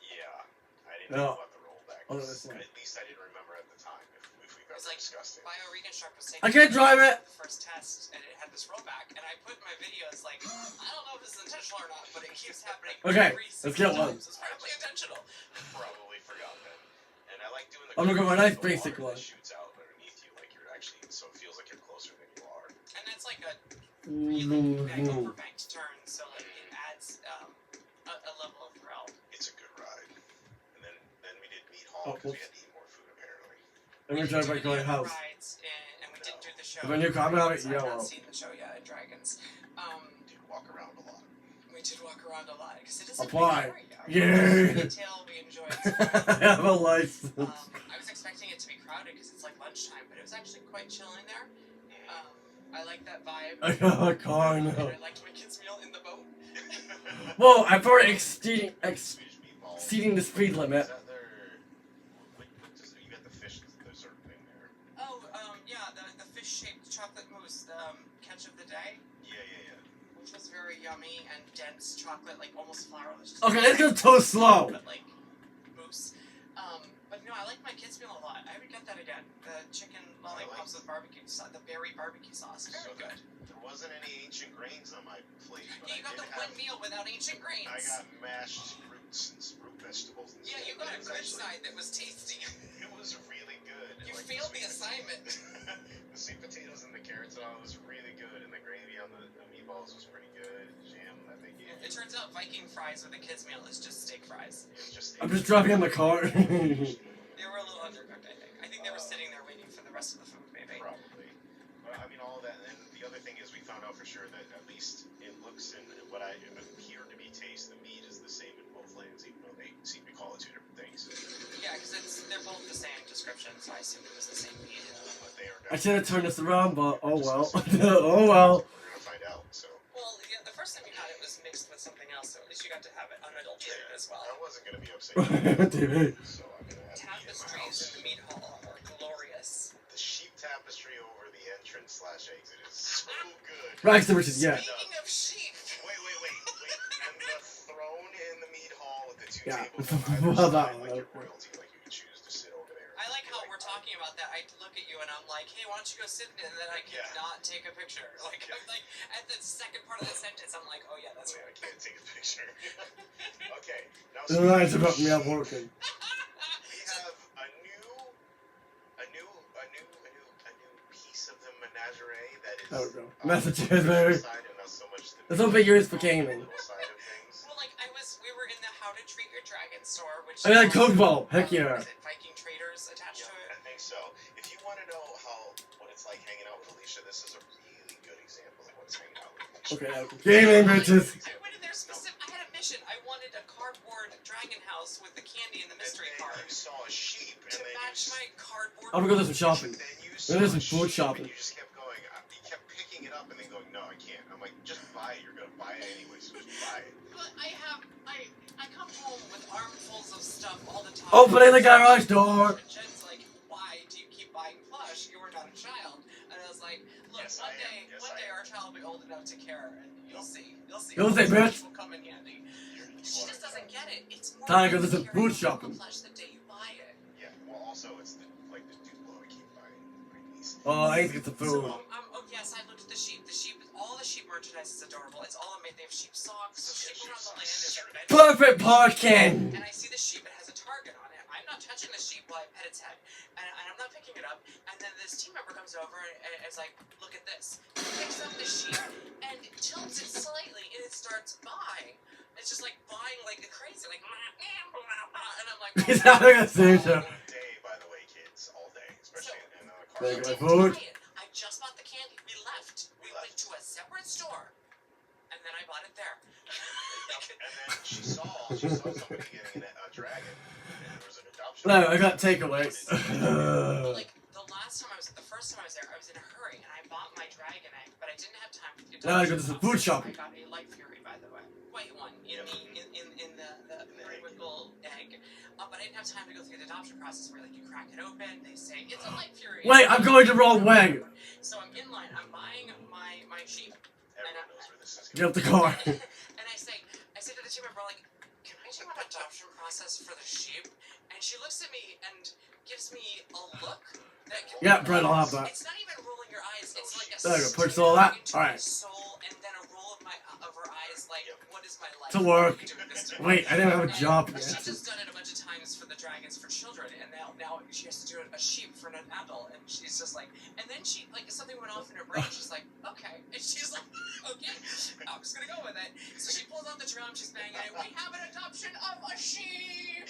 yeah, I didn't No. know about the rollback. Oh, no, this one. At least I didn't remember at the time if we It was ever like discussed it. BioReconstruct was taking I can't drive it. the first test, and it had this rollback, and I put in my videos like, I don't know if this is intentional or not, but it keeps happening. Okay, every let's single get one. time, so it's probably intentional. Probably forgot that. And I like doing the. I'm gonna go for a nice the basic water one. that shoots out underneath you, like you're actually, so it feels like you're closer than you are. And it's like a really big overbanked turn, so like it adds a level of thrill. It's a good ride. And then we did meat hall Oh, because we whoops. had to eat more food apparently. I'm gonna drive back to my house. And we didn't do the show. If I knew I'm out of I've yellow. not seen the show yet at Dragons. We did walk around a lot. We did walk around a lot because it is Apply. a big area. Yeah. Detail we enjoyed. I have a license. I was expecting it to be crowded because it's like lunchtime, but it was actually quite chill in there. I like that vibe. I got a car And now. I liked my kids' meal in the boat. Whoa, I've already exceeding Swedish meatballs. exceeding the speed limit. Is that their? You got the fish dessert thing there. Oh, yeah, the fish-shaped chocolate mousse, the catch of the day, Yeah. which was very yummy and dense chocolate, like almost flourless. Just Okay, let's go too slow. But like mousse. But no, I like my kids' meal a lot. I would get that again. The chicken lollipops with barbecue sauce, the berry barbecue sauce, very good. There wasn't any ancient grains on my plate. But You got the I did one have, meal without ancient grains. I got mashed fruits and root vegetables. And Yeah, stuff. you got It a was good actually- side that was tasty. It was really good. You Like, failed the sweet assignment. the sweet potatoes and the carrots and all was really good, and the gravy on the meatballs was pretty good. Jam that they gave. It turns out Viking fries with a kids' meal is just steak fries. It was just I'm just driving in the car. They were a little undercooked, I think. I think they were sitting there waiting for the rest of the food, maybe. Probably. But I mean, all of that. And the other thing is, we found out for sure that at least it looks and what I appear to be taste, the meat is the same in both lands, even though they seem to call it two different things. Yeah, because they're both the same description, so I assumed it was the same meat. But they are. I should have turned this around, but oh well. Oh well. We're gonna find out. So. Well, yeah, the first time you had it was mixed with something else, so at least you got to have it unadulterated as well. I wasn't gonna be upset. TV. So I'm gonna have meat in my Tapestries house. in the meat hall are glorious. The sheep tapestry over the chicken/eggs. It is so good. Braxton versus yeah. Speaking of sheep. Wait. And the throne in the meat hall with the two Yeah. tables on either Well, side, that like one, your okay. royalty, like you could choose to sit over there. I like how we're talking about that. I look at you and I'm like, hey, why don't you go sit in it? And then I cannot take a picture. Like, I'm like at the second part of the sentence, I'm like, oh yeah, that's I right. can't take a picture. Okay. Now The lines about me, I'm working. we have a new piece of the menagerie that is There we go. on the Massachusetts, professional baby. side and not so much the There's no figures for gaming. little side of things. Well, like we were in the How to Treat Your Dragon store, which I got Coke Ball. Heck yeah. Is it Viking Traders attached to I it? think so. If you want to know what it's like hanging out with Alicia, this is a really good example of what it's hanging out with Alicia. Okay, gaming bitches. I went in there specific. I had a mission. I wanted a cardboard dragon house with the candy and the mystery And then card you saw a sheep, and to then match my cardboard. I'm gonna go do some shopping. Then you We're gonna saw do some food a sheep, shopping. and you just kept going. You kept picking it up and then going, no, I can't. I'm like, just buy it. You're gonna buy it anyway, so just buy it. But I come home with armfuls of stuff all the time. Opening the garage door. And Jen's like, why do you keep buying plush? You are not a child. And I was like, look, Yes, one I am. day, Yes, one I day am. our child will be old enough to care, and you'll see. You'll see. You'll see, bitch. Will come in handy. You She are just doesn't get it. It's more Time to go fun do some carry food home shopping. the plush the day you buy it. Yeah. Well, also it's the Duplo I keep buying my niece. Oh, I need to get some So, food. oh yes, I looked at the sheep. All the sheep merchandise is adorable. It's all made. They have sheep socks. The sheep around the land is adventure. Perfect parking. And I see the sheep. It has a target on it. I'm not touching the sheep while I pet its head, and I'm not picking it up. And then this team member comes over and is like, "Look at this." He picks up the sheep and tilts it slightly, and it starts buying. It's just like buying like crazy, like and I'm like, He's having a seizure. All day, by the way, kids. All day, especially in the car. There you go. I My didn't food. buy it. I just bought the candy. We left. We went to a separate store, and then I bought it there. And then she saw somebody getting a dragon, and there was an adoption. No, I got takeaways. Like the first time I was there, I was in a hurry, and I bought my dragon egg, but I didn't have time for the Now I adoption go to some process, food so shopping. I got a light fury, by the way, white one in the periwinkle egg, but I didn't have time to go through the adoption process where like you crack it open, they say it's a light fury. Wait, I'm going the wrong way. So I'm in line. I'm buying my sheep. Everyone knows where this is Get going. up the car. And I say to the team member, like, can I do an adoption process for the sheep? And she looks at me and gives me a look that can Yeah, Brett, I'll have that. It's not even rolling your eyes. It's like a There you go, push stare all that. into All my right. soul, and then a roll of her eyes. Like, what is my life? To work. Why are you doing this to me? Wait, I didn't have a And job She's yet. just done it a bunch of times for the dragons for children, and now she has to do a sheep for an adult, and she's just like, and then she like something went off in her brain. She's like, okay, and she's like, okay, I'm just gonna go with it. So she pulls out the drum, she's banging it. We have an adoption of a sheep,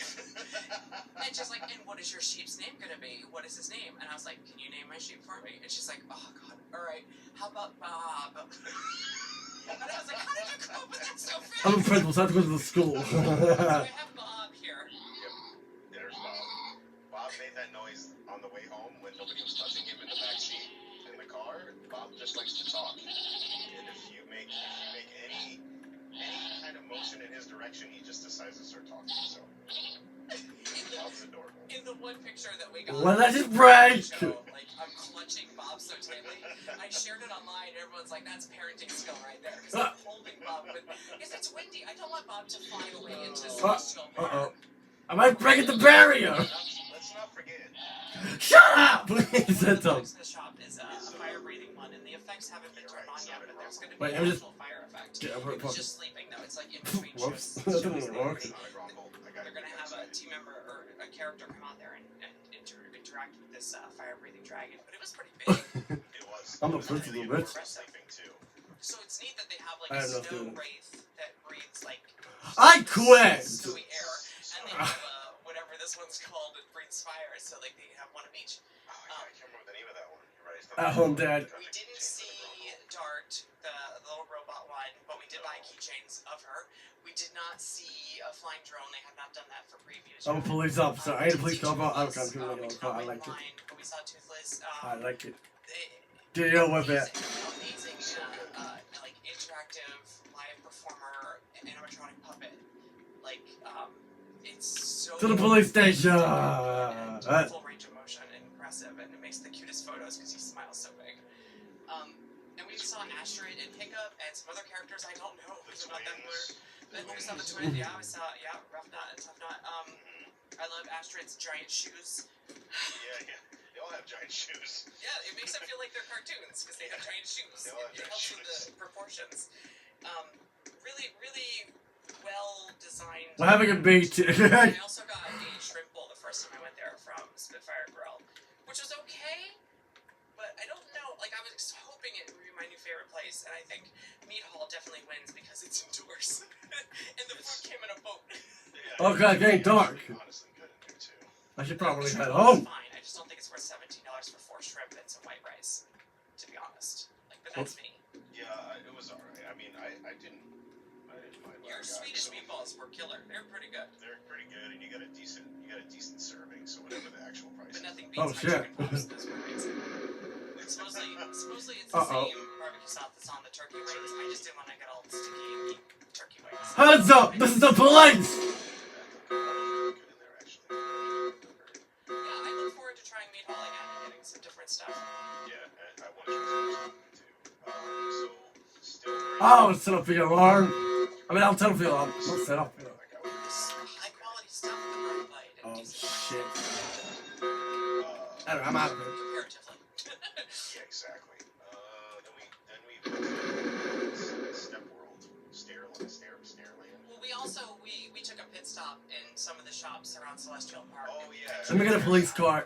and she's like, and what is your sheep's name gonna be? What is his name? And I was like, can you name my sheep for me? And she's like, oh god, all right, how about Bob? And I was like, how did you come up with that so fast? I'm a principal, so I have to go to the school. So I have Bob here. There's Bob. Bob made that noise on the way home when nobody was touching him in the back seat in the car. Bob just likes to talk, and if you make any kind of motion in his direction, he just decides to start talking. So Bob's adorable. In the one picture that we got, Well, let it break. like I'm clutching Bob so tightly. I shared it online. Everyone's like, "That's parenting skill right there." Because I'm holding Bob, but if it's windy, I don't want Bob to fly away into celestial Uh-oh. I might break the barrier. Let's not forget. Shut up! He said so. The shop is a fire-breathing one, and the effects haven't been turned on yet, but there's going to be Wait, an I'm just- actual fire effect. Yeah, It was just sleeping though. It's like in between Whoops. shifts. That didn't work. It's not a grumble. I got They're going to have a team member or a character come out there and interact with this fire-breathing dragon, but it was pretty big. It was. I'm a It was principal, really bitch. sleeping too. So it's neat that they have like I a have no snow feeling. wraith that breathes like I quit! snowy air, and they have whatever this one's called that breathes fire. So like they have one of each. Oh, yeah, I can't remember the name of that one. You're right. It's not At home, Dad. We didn't see Dart, the little robot one, but we did buy keychains of her. We did not see a flying drone. They have not done that for previews. I'm a police officer. I ain't a police officer. I don't care. People We like did it. not I wait like in it. line, but we saw Toothless. I like it. They- Deal with it. Amazing, like interactive live performer animatronic puppet. Like, it's so. To the police station! And full range of motion and impressive, and it makes the cutest photos because he smiles so big. saw Asteroid and Hiccup and some other characters I don't know. The Because I'm not that twins. familiar. Then we saw the twins. Yeah, we saw Rough Knot and Tough Knot. I love Asteroid's giant shoes. Yeah. They all have giant shoes. Yeah, it makes them feel like they're cartoons because they have giant shoes. They all have It giant helps with shoes. the proportions. Really well designed. We're having a beat. I also got a shrimp bowl the first time I went there from Spitfire Grill, which was okay, but I don't know. Like I was hoping it would be my new favorite place, and I think Meat Hall definitely wins because it's indoors, and the food came in a boat. Yeah, Oh god, getting dark. Honestly, good in there too. I should probably The head shrimp bowl was home. fine. I just don't think it's worth $17 for 4 shrimp and some white rice, to be honest. Like, but that's me. Yeah, it was alright. I mean, I didn't mind what Your I got, Swedish so meatballs were killer. They're pretty good. they're pretty good, and you got a decent serving. So whatever the actual price But is. nothing Oh, beats my shit. chicken pops. Those were amazing. Supposedly it's the Uh-oh. same barbecue sauce that's on the turkey wings. I just didn't want to get all sticky and eat turkey wings. Heads up! This is the police! Good in there actually. Yeah, I look forward to trying Meat Hall again and getting some different stuff. Yeah, and I want to try too. So still. Oh, set up the alarm. I mean, I'll tell the alarm. I'll set up. This is high quality stuff at the Burger Blade and Oh, decent shit. I don't know, I'm out of it. comparatively. Yeah, exactly. Then we went to Step World, Stairland. Well, we took a pit stop in some of the shops around Celestial Park. Oh yeah. Let me get a police car.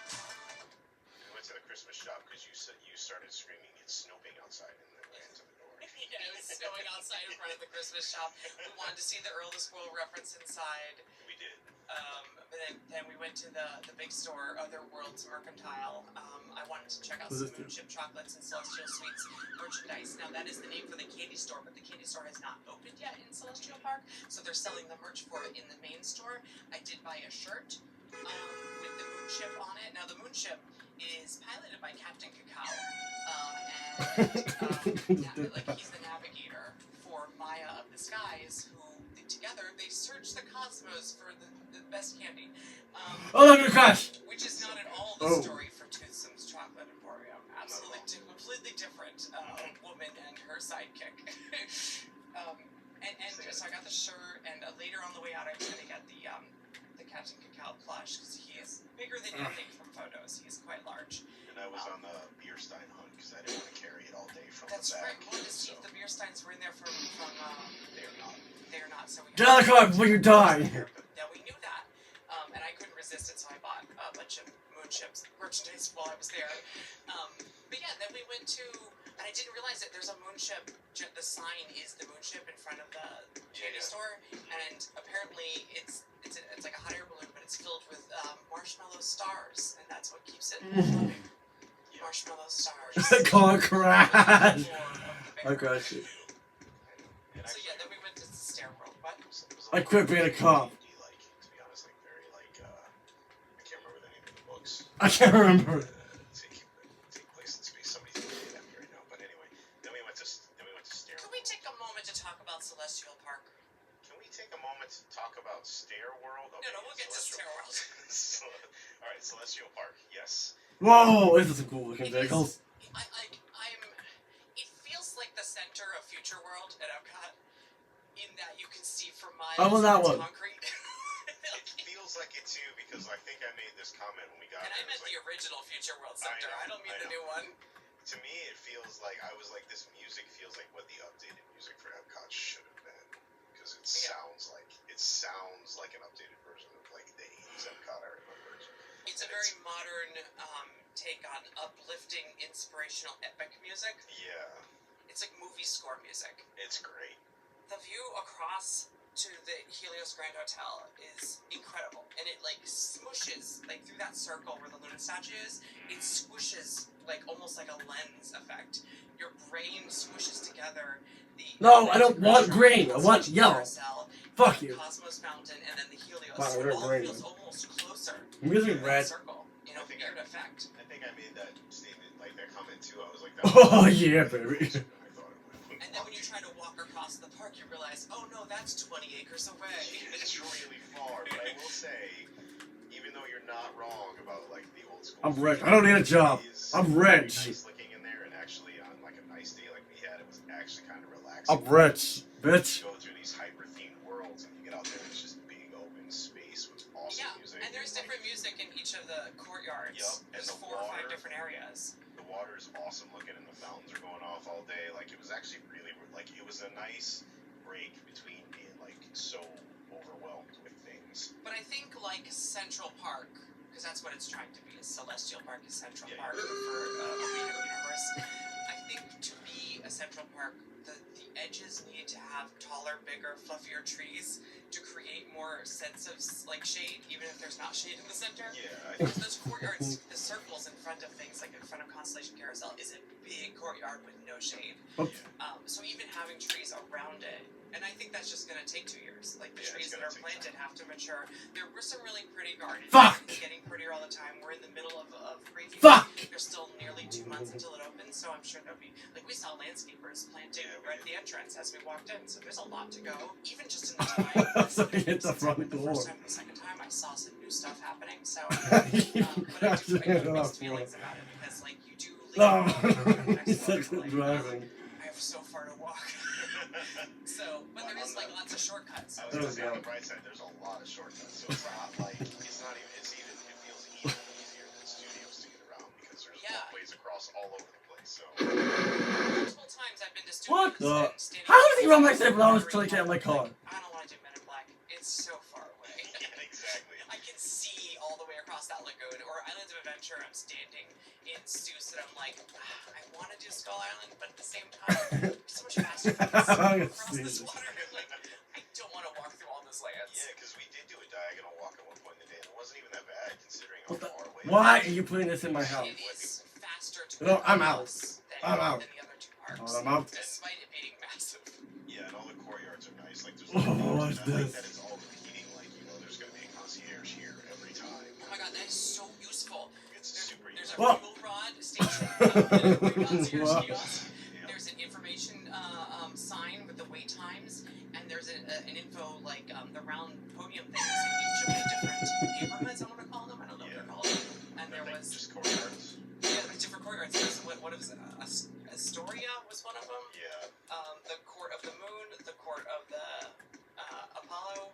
We went to the Christmas shop because you said you started screaming it's snowing outside and then ran to the door. Yeah, it was snowing outside in front of the Christmas shop. We wanted to see the Earl the Squirrel reference inside. We did. But then we went to the big store, Other Worlds Mercantile. I wanted to check out What some is this? Moonship chocolates and Celestial Sweets merchandise. Now that is the name for the candy store, but the candy store has not opened yet in Celestial Park, so they're selling the merch for it in the main store. I did buy a shirt with the Moonship on it. Now the Moonship is piloted by Captain Cacao, like he's the navigator for Maya of the Skies, who together they search the cosmos for the best candy. Oh, look at the crash! Which is not at all the Oh. story for Toothsome's Chocolate Emporium. Absolutely, completely different woman and her sidekick. And so I got the shirt, and later on the way out, I was going to get the Captain Cacao plush because he is bigger than you think from photos. He is quite large. And I was on the beer stein hunt because I didn't want to carry it all day from That's the right. back. We wanted to see if the beer steins were in there from They're not. they're not. So we Get out of the car before you die! Yeah, we knew that, and I couldn't resist it, so I bought a bunch of Moonships merchandise while I was there. But yeah, then we went to, and I didn't realize that there's a Moonship. The sign is the Moonship in front of the candy store, and apparently it's like a hot air balloon, but it's filled with marshmallow stars, and that's what keeps it floating. Marshmallow stars. Car crash! I I crashed it. So yeah, then we went to the Stair World. What? I quit being a cop. To be honest, like very I can't remember the name of the books. I can't remember. Take place in space. Somebody's looking at me right now. But anyway, then we went to Stair. Can we take a moment to talk about Celestial Park? Can we take a moment to talk about Stair World? Okay, No, we'll get to Stair World. All right, Celestial Park. Yes. Whoa, this is some cool looking vehicles. It feels like the center of Future World at Epcot, in that you can see for miles. I want that one. Concrete. It feels like it too because I think I made this comment when we got And there. I meant the original Future World Center. I don't mean the new one. To me, it feels like I was like this music feels like what the updated music for Epcot should have been because it sounds like an updated version of like the 80s Epcot I remember. It's a very modern take on uplifting, inspirational, epic music. Yeah, It's like movie score music. it's great. The view across to the Helios Grand Hotel is incredible, and it like smooshes like through that circle where the Luna statue is. It squishes like almost like a lens effect. Your brain squishes together. No, I don't want green. I want yellow. Fuck you. Cosmos Mountain, and then the Helios. Wow, So they're it all green. feels almost closer. I'm using to that red. circle. You know, weird effect. I think I made that statement, like that comment too. I was like, Oh, yeah, baby. I thought it would. And then when you try to walk across the park, you realize, oh no, that's 20 acres away. It's really far, but I will say, even though you're not wrong about like the old school. I'm rich. I don't need a job. I'm rich. Nice looking in there, and actually on like a nice day like we had, it was actually kind of relaxing. I'm rich, bitch. You go through these hyper themed worlds, and you get out there, and it's just big open space with awesome music. And there's different music in each of the courtyards. Yep, and There's the 4 or 5 water. different areas. The water is awesome looking, and the fountains are going off all day. Like it was actually really like it was a nice break between being like so overwhelmed with things. But I think like Central Park, because that's what it's trying to be. Is Celestial Park is Central Yeah, Park for Arena Universe. I think to be a Central Park, the edges need to have taller, bigger, fluffier trees to create more sense of like shade, even if there's not shade in the center. Yeah, Because those courtyards, the circles in front of things, like in front of Constellation Carousel, is a big courtyard with no shade. So even having trees around it, and I think that's just gonna take 2 years. Like the trees that are planted have to mature. There were some really pretty gardens. Fuck! It's getting prettier all the time. We're in the middle of crazy. Fuck! There's still nearly 2 months until it opens, so I'm sure there'll be like we saw landscapers planting right at the entrance as we walked in. So there's a lot to go. Even just in the time. So you hit the front The door. first time and the second time, I saw some new stuff happening. So, You but I do crashed have it mixed off, feelings about it because like you do. No, Leave he sucks at driving. I have so far to walk. So, but there is like lots of shortcuts. I was gonna say on the bright side, there's a lot of shortcuts, so it's not like it feels even easier than studios to get around because there's walkways across all over the place. So multiple times I've been to What studios. the? How does he run like that without trying to get in my car? I don't want to do Men in Black. It's so far away. yeah, exactly. I can see all the way across that lagoon. Or Islands of Adventure, I'm standing in Seuss and I'm like, I want to do Skull Island, but at the same time, it's so much faster for me to cross this water. Like, I don't want to walk through all those lands. Yeah, because we did do a diagonal walk at one point in the day, and it wasn't even that bad considering how far away. Why are you putting this in my house? It is faster to No, I'm out. cross I'm out. than the other 2 parks. Oh, I'm out. Despite it being massive. Yeah, and all the courtyards are nice. Like there's What's I like this? that it's all repeating. Like there's gonna be a concierge here every time. Oh my god, that is so useful. It's super There's useful. a fuel rod station, concierge Wow. kiosk. There's an information sign with the wait times, and there's an info like the round podium things in each of the different neighborhoods. I want to call them. I don't know what they're called. And there was just courtyards. yeah, there's different courtyards. There's what was it? Astoria was one of them. Yeah. The Court of the Moon, the Court of the Apollo,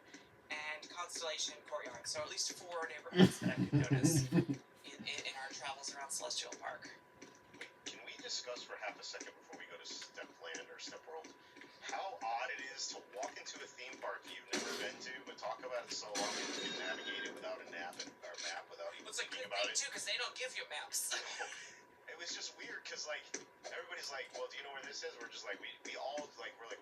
and Constellation Courtyard. So at least 4 neighborhoods that I could notice in our travels around Celestial Park. Wait, can we discuss for half a second before we go to Stepland or Step World how odd it is to walk into a theme park you've never been to, but talk about it so long that you can navigate it without a map without even It's a thinking good about thing it? too, because they don't give you maps. It was just weird because like everybody's like, well, do you know where this is? We're just like we're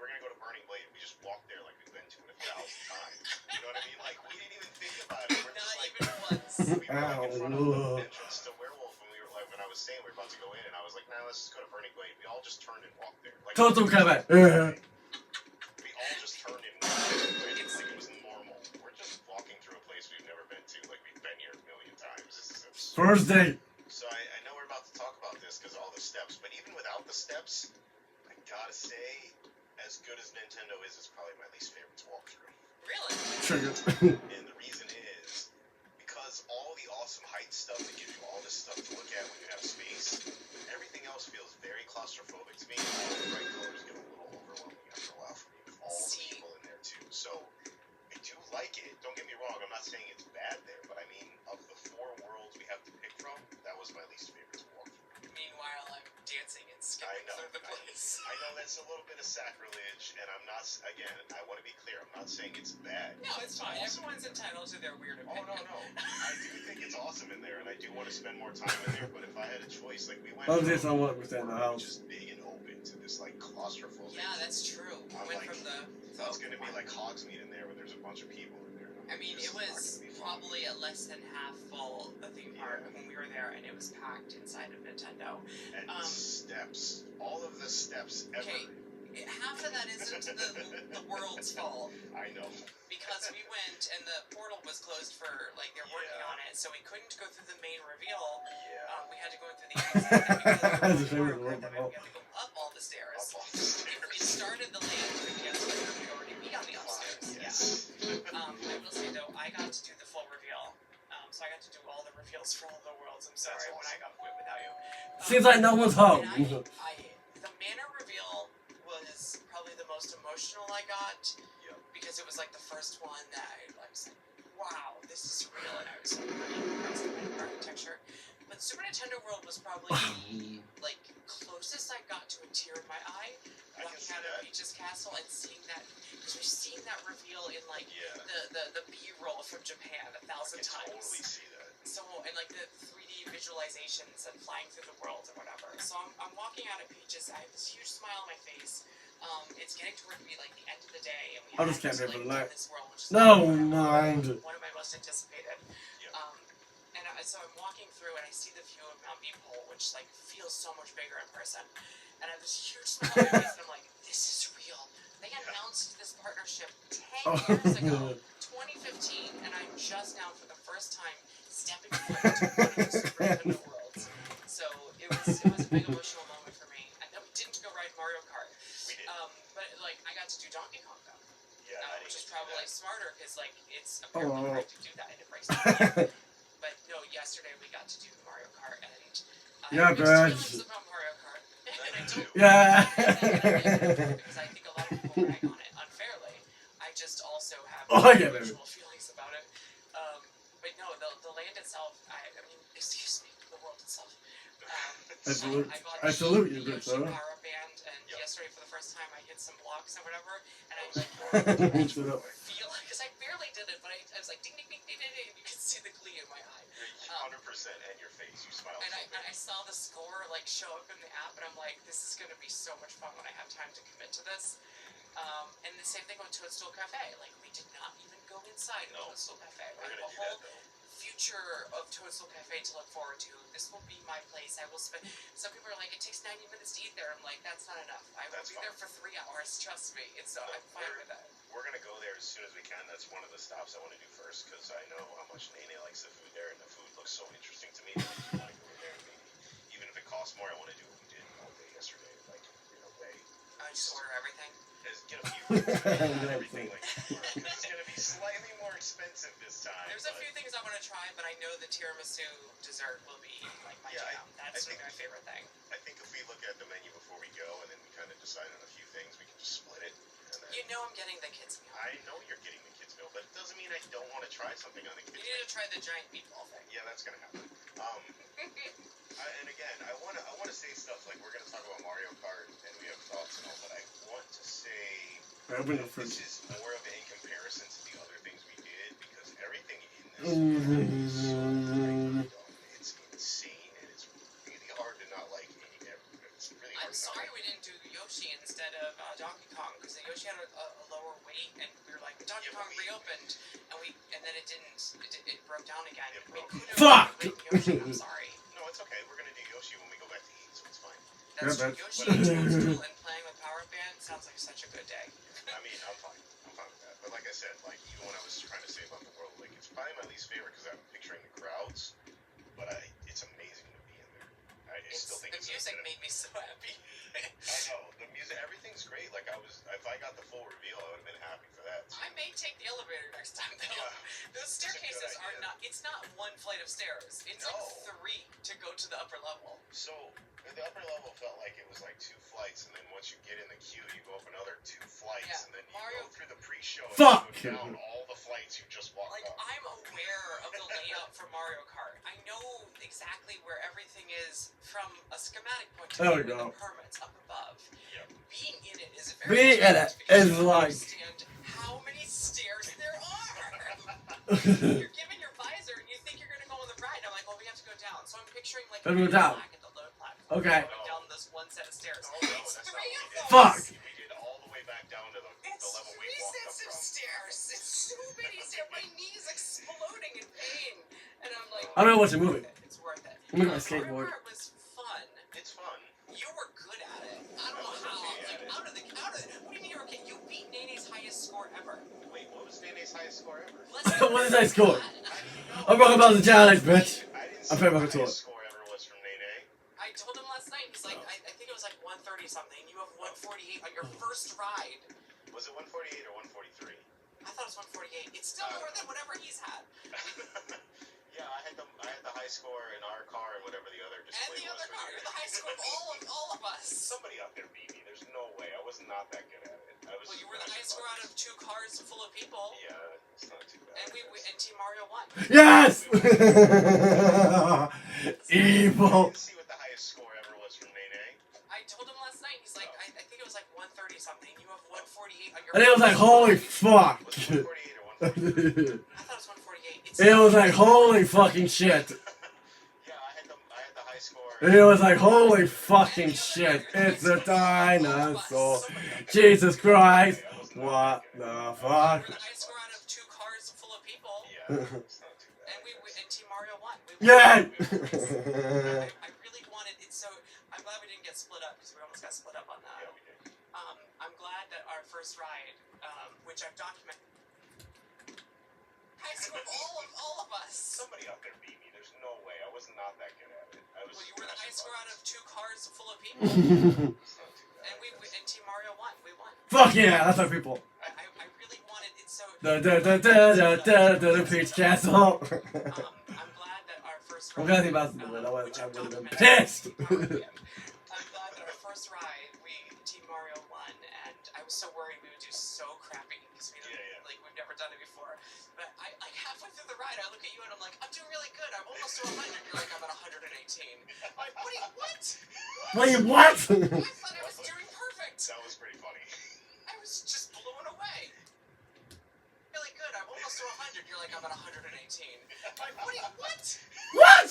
gonna go to Burning Blade. We just walked there like we've been to it 1,000 times. You know what I mean? Like we didn't even think about it. We're just Not like even once. we were like in front of the Ow. entrance to Werewolf, and we were like when I was saying we were about to go in, and I was like, nah, let's just go to Burning Blade. We all just turned and walked there. Like Total combat. we all just turned and walked. It's like it was normal. We're just walking through a place we've never been to. Like we've been here a million times. This is absurd. First date. So I know we're about to talk about this because all the steps, but even without the steps, I gotta say, as good as Nintendo is, it's probably my least favorite to walk through. Really? Trigger. And the reason is because all the awesome height stuff that gives you all this stuff to look at when you have space, everything else feels very claustrophobic to me. And all the bright colors get a little overwhelming after a while for me with all the people in there too. So I do like it. Don't get me wrong. I'm not saying it's bad there, but I mean, of the 4 worlds we have to pick from, that was my least favorite to walk through. Meanwhile, I'm dancing and skipping through the place. I know that's a little bit of sacrilege, and I'm not. Again, I want to be clear. I'm not saying it's bad. No, it's fine. Awesome. Everyone's entitled to their weird Oh opinion. no. I do think it's awesome in there, and I do want to spend more time in there. But if I had a choice, like we went, I'll just someone within the house. just big and open to this like claustrophobic. Yeah, that's true. We I'm went like, from the. It's gonna be like Hogsmeade in there, where there's a bunch of people in there. I mean, it was probably a less than half full, the theme park, when we were there, and it was packed inside of Nintendo. And steps, all of the steps ever. Okay, half of that isn't the world's fault. I know. Because we went, and the portal was closed for, like, they're working on it, so we couldn't go through the main reveal. Yeah. We had to go in through the exit, and because That's a we favorite were word, we had to go up all the stairs. Up all the stairs. If we started the lane through the escalator, we'd already be on the upstairs. Yes. I will say though, I got to do the full reveal. So so I got to do all the reveals for all the worlds. I'm sorry when I got quit without you. Seems like no one's home. And the manor reveal was probably the most emotional I got. Yep. Because it was like the first one that I was like, wow, this is real, and I was like really impressed with the architecture. But Super Nintendo World was probably the like closest I got to a tear in my eye, walking out of Peach's castle and seeing that, because we've seen that reveal in like the B-roll from Japan 1,000 times. Totally see that. So, and like the 3D visualizations and flying through the world or whatever. So I'm walking out of Peach's, I have this huge smile on my face. It's getting toward me like the end of the day, and we I have just can't this, wait for the like, night. this world, which is No, like, mind. one of my most anticipated. So I'm walking through and I see the view of Mount Beanpole, which like feels so much bigger in person. And I have this huge smile on my face, and I'm like, this is real. They announced this partnership 10 years ago, 2015, and I'm just now for the first time stepping foot into one of the Super Nintendo worlds. So it was a big emotional moment for me. And then we didn't go ride Mario Kart. We did. But like I got to do Donkey Kong though. Yeah, Which is probably smarter because like it's apparently right to do that and it breaks the game. But no, yesterday we got to do Mario Kart, and I have mixed feelings about Mario Kart. And I don't because I think a lot of people rag on it unfairly. I just also have emotional feelings about it. But no, the land itself, I mean, excuse me, the world itself. I salute you, good Yoshi sir. power band, and yesterday for the first time I hit some blocks or whatever, and I like feel, because I barely did it, but I was like ding ding ding ding ding, ding, and you could see the glee in my eye. 100% and your face, you smile. And I saw the score like show up in the app, and I'm like, this is gonna be so much fun when I have time to commit to this. And the same thing with Toadstool Cafe. Like we did not even go inside Toadstool Cafe. We're Like, gonna the do whole that though. future of Toadstool Cafe to look forward to. This will be my place. I will spend. Some people are like, it takes 90 minutes to eat there. I'm like, that's not enough. I will be there for 3 hours. Trust me. I'm fine with that. We're gonna go there as soon as we can. That's one of the stops I want to do first because I know how much Nene likes the food there, and the food looks so interesting to me. I want to go there, maybe even if it costs more. I want to do what we did all day yesterday, like in a way. Just order everything. Get a few things, everything like because it's gonna be slightly more expensive this time. There's a few things I want to try, but I know the tiramisu dessert will be like my jam. That's my favorite thing. I think if we look at the menu before we go and then we kind of decide on a few things, we can just split it. And then, you know I'm getting the kids meal. I know you're getting the kids meal, but it doesn't mean I don't want to try something on the kids You meal. need to try the giant meatball thing. Yeah, that's gonna happen. And again, I wanna say stuff like we're gonna talk about Mario Kart and we have thoughts and all, but I want to say this is more of in comparison to the other things we did because everything in this is so done. It's insane and it's really hard to not like any. It's really hard. I'm sorry we didn't do Yoshi instead of Donkey Kong because Yoshi had a lower weight and we were like Donkey Kong reopened and then it didn't. It broke down again. We could have Yoshi. I'm sorry. No, it's okay. We're gonna do Yoshi when we go back to eat, so it's fine. That's true. Yoshi and Toadstool and playing with Power Band sounds like such a good day. I mean, I'm fine. I'm fine with that. But like I said, like even when I was trying to say about the world, like it's probably my least favorite because I'm picturing the crowds. But it's amazing to be in there. I still think the music made me so happy. I know the music, everything's great. Like if I got the full reveal, I would have been happy for that. I may take the elevator next time though. Yeah. Those staircases are not. It's not one flight of stairs. It's like 3 to go to the upper level. So the upper level felt like it was like 2 flights, and then once you get in the queue, you go up another 2 flights, and then you go through the pre-show and you go down all the flights you just walked up. I'm aware of the layout for Mario Kart. I know exactly where everything is from a schematic point of view. With the permits up above. Yep. Being in it is very is like understand how many stairs there are. You're given your visor and you think you're gonna go on the ride. I'm like, well, we have to go down. So I'm picturing like go down. Back at the load platform. Okay. Going down this one set of stairs. Oh, no, It's that's 3 not of what those. Fuck. We did all the way back down to the level we It's 3 walked up sets of from. stairs. It's so many stairs. My knee's exploding in pain. And I'm like, I don't know what's a movie. It's worth it. Look at my skateboard. Mario Kart was fun. It's fun. You were good at it. I don't know how. Like out of the what do you mean you were okay? You beat Nene's highest score ever. Wait, what was Nene's highest score ever? What is that score? I'm talking about the challenge, bitch. I didn't I'm see talking what about the the highest score ever was from Nene. I told him last night. He's like, I think it was like 130 something. You have 148 on your first ride. Was it 148 or 143? I thought it was 148. It's still more than whatever he's had. Yeah, I And basically the other was car, for me. the high score of all of us. Somebody out there beat me. There's no way. I was not that good at it. I was Well, you just were the mashing high score out of buttons. 2 cars full of people. Yeah, it's not too bad. And and Team Mario won. Yes! I Evil. didn't see what the highest score ever was from Nene. I told him last night. He's like, I think it was like 130 something. You have 148 on your. And it was like, holy fuck. Was it 148 or 148? I thought it was 148. It was like, holy fucking shit. Yeah, I had the high score. It was like, holy fucking shit. It's a dinosaur. Jesus Christ. What the fuck? We're the high score out of 2 cars full of people. Yeah, it's not too bad. And Team Mario won. Yay! I really wanted it, so I'm glad we didn't get split up because we almost got split up on that. Yeah, we did. I'm glad that our first ride, which I've documented, high score of all of us. Somebody out there beat me. There's no way. I was not that good at it. I was Well, you were the high mashing score out of buttons. 2 cars full of people, It's not too bad. and Team Mario won. We won. Fuck yeah, that's our people. I really wanted it, so The Peach Castle. I'm glad that our first I'm ride. glad he bounced the win. I would which have I've been documented- pissed. I'm glad that our first ride, Team Mario won, and I was so worried we would do so crappy because we didn't, Yeah. like, we've never done it before. But I like halfway through the ride, I look at you and I'm like, I'm doing really good. I'm almost to 100. You're like, I'm at 118. I'm like, what? Wait, what? I thought I was doing perfect. That was pretty funny. I was just blown away. Really good. I'm almost to 100. You're like, I'm at 118. I'm like, what? What?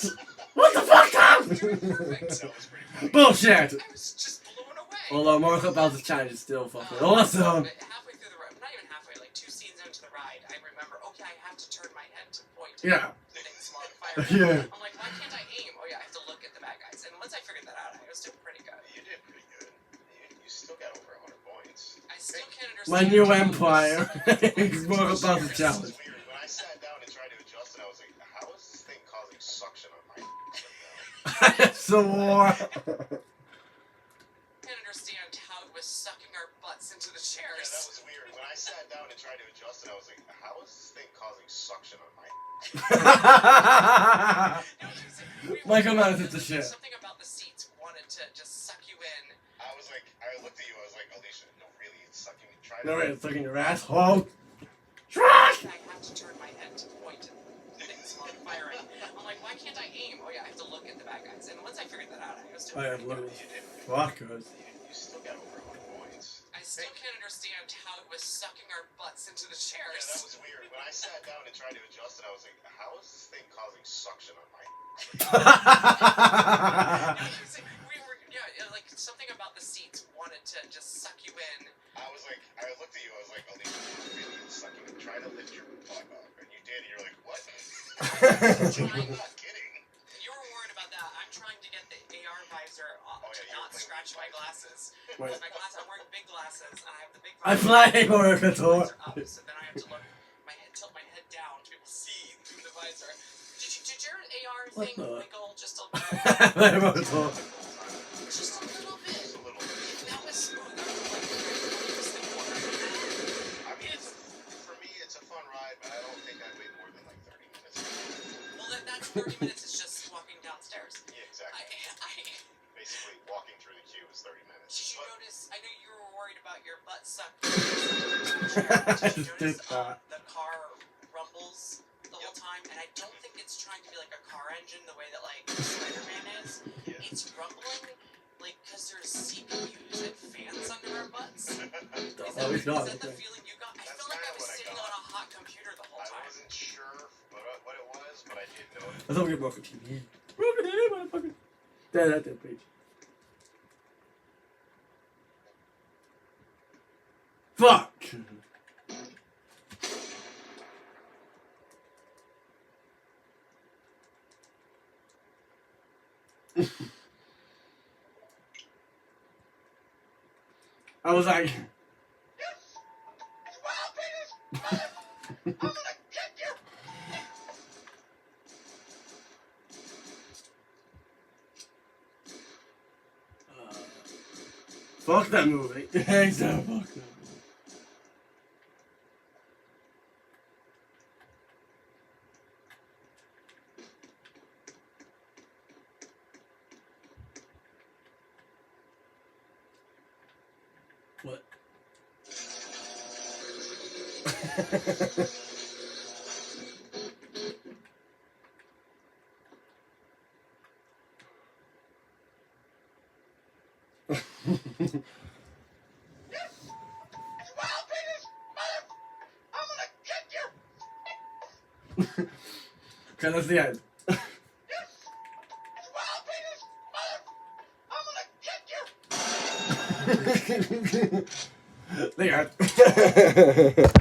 What the fuck, Tom? Doing perfect. That was pretty funny. Bullshit. I was just blown away. Although Mortal Kombat's challenge is still fucking awesome. But halfway through the ride, not even halfway, like 2 scenes into the ride, I remember, okay, I have to turn my head to point. Yeah. Things on fire. Yeah. I'm like, why can't I aim? Oh yeah, I have to look at the bad guys. And once I figured that out, I was doing pretty good. You did pretty good. You still got over 100 points. I still can't understand. My new how empire. this- Mortal Kombat's This challenge. was weird. When I sat down and tried to adjust it, I was like, how is this thing causing suction on my So war. I can't understand how it was sucking our butts into the Yeah, chairs. that was weird. When I sat down and tried to adjust it, I was like, how is this thing causing suction on my Michael Myers is the shit. Something about the seats wanted to just suck you in. I was like, I looked at you, I was like, Alicia, no, really, it's sucking me. Try No, to. wait, it's looking your asshole. Trash! I have to turn my head to point and things on firing. I'm like, why can't I aim? Oh yeah, I have to look at the bad guys. And once I figured that out, I was Oh, doing yeah, pretty look good. at You did. Fuck us. You still got over 100 points. I still can't understand how it was sucking our butts into the Yeah, chairs. that was weird. When I sat down and tried to adjust it, I was like, how is this thing causing suction on my We were, yeah, like something about the seats wanted to just suck you in. I was like, I looked at you, I was like, Alicia, really, it's sucking me. Try to lift your butt up. And you did, and you're like, what? I'm not kidding. You were worried about that. I'm trying to get the AR visor off Oh, to yeah, you not were playing scratch my with glasses. Wait. Because my glasses, I'm wearing big glasses, and I have the big I'm visor. playing Mortal The Kombat. visor up, so then I have to tilt my head down to be able to see through the visor. Did your AR What thing the- wiggle just a Very much so. just a little bit? Just a little bit. That was smooth. That was like 20% more. I mean, for me, it's a fun ride, but I don't think I'd wait more than like 30 minutes. Well, that's 30 minutes is just walking downstairs. Yeah, exactly. Basically, walking through the queue is 30 minutes. Did you But notice? I know you were worried about your butt sucked. I Did you just did notice that. the car rumbles the whole Yep. time? And I don't think it's trying to be like a car engine the way that like Spider-Man is. Yeah. It's rumbling like because there's CPUs and fans under our butts. Oh, he's not. Is that the Okay. feeling you got? I That's felt like I kinda was what I sitting got. on a hot computer the whole I time. wasn't sure what it was, but I did know it. I thought we get Mortal TV. Broken in, motherfucker. There, that's that page. Fuck! I was like, fuck that movie. Hey, so fuck that movie. Wild penis, mother! I'm gonna kick you! Okay, that's the end. Wild penis, mother! I'm gonna kick you! The end.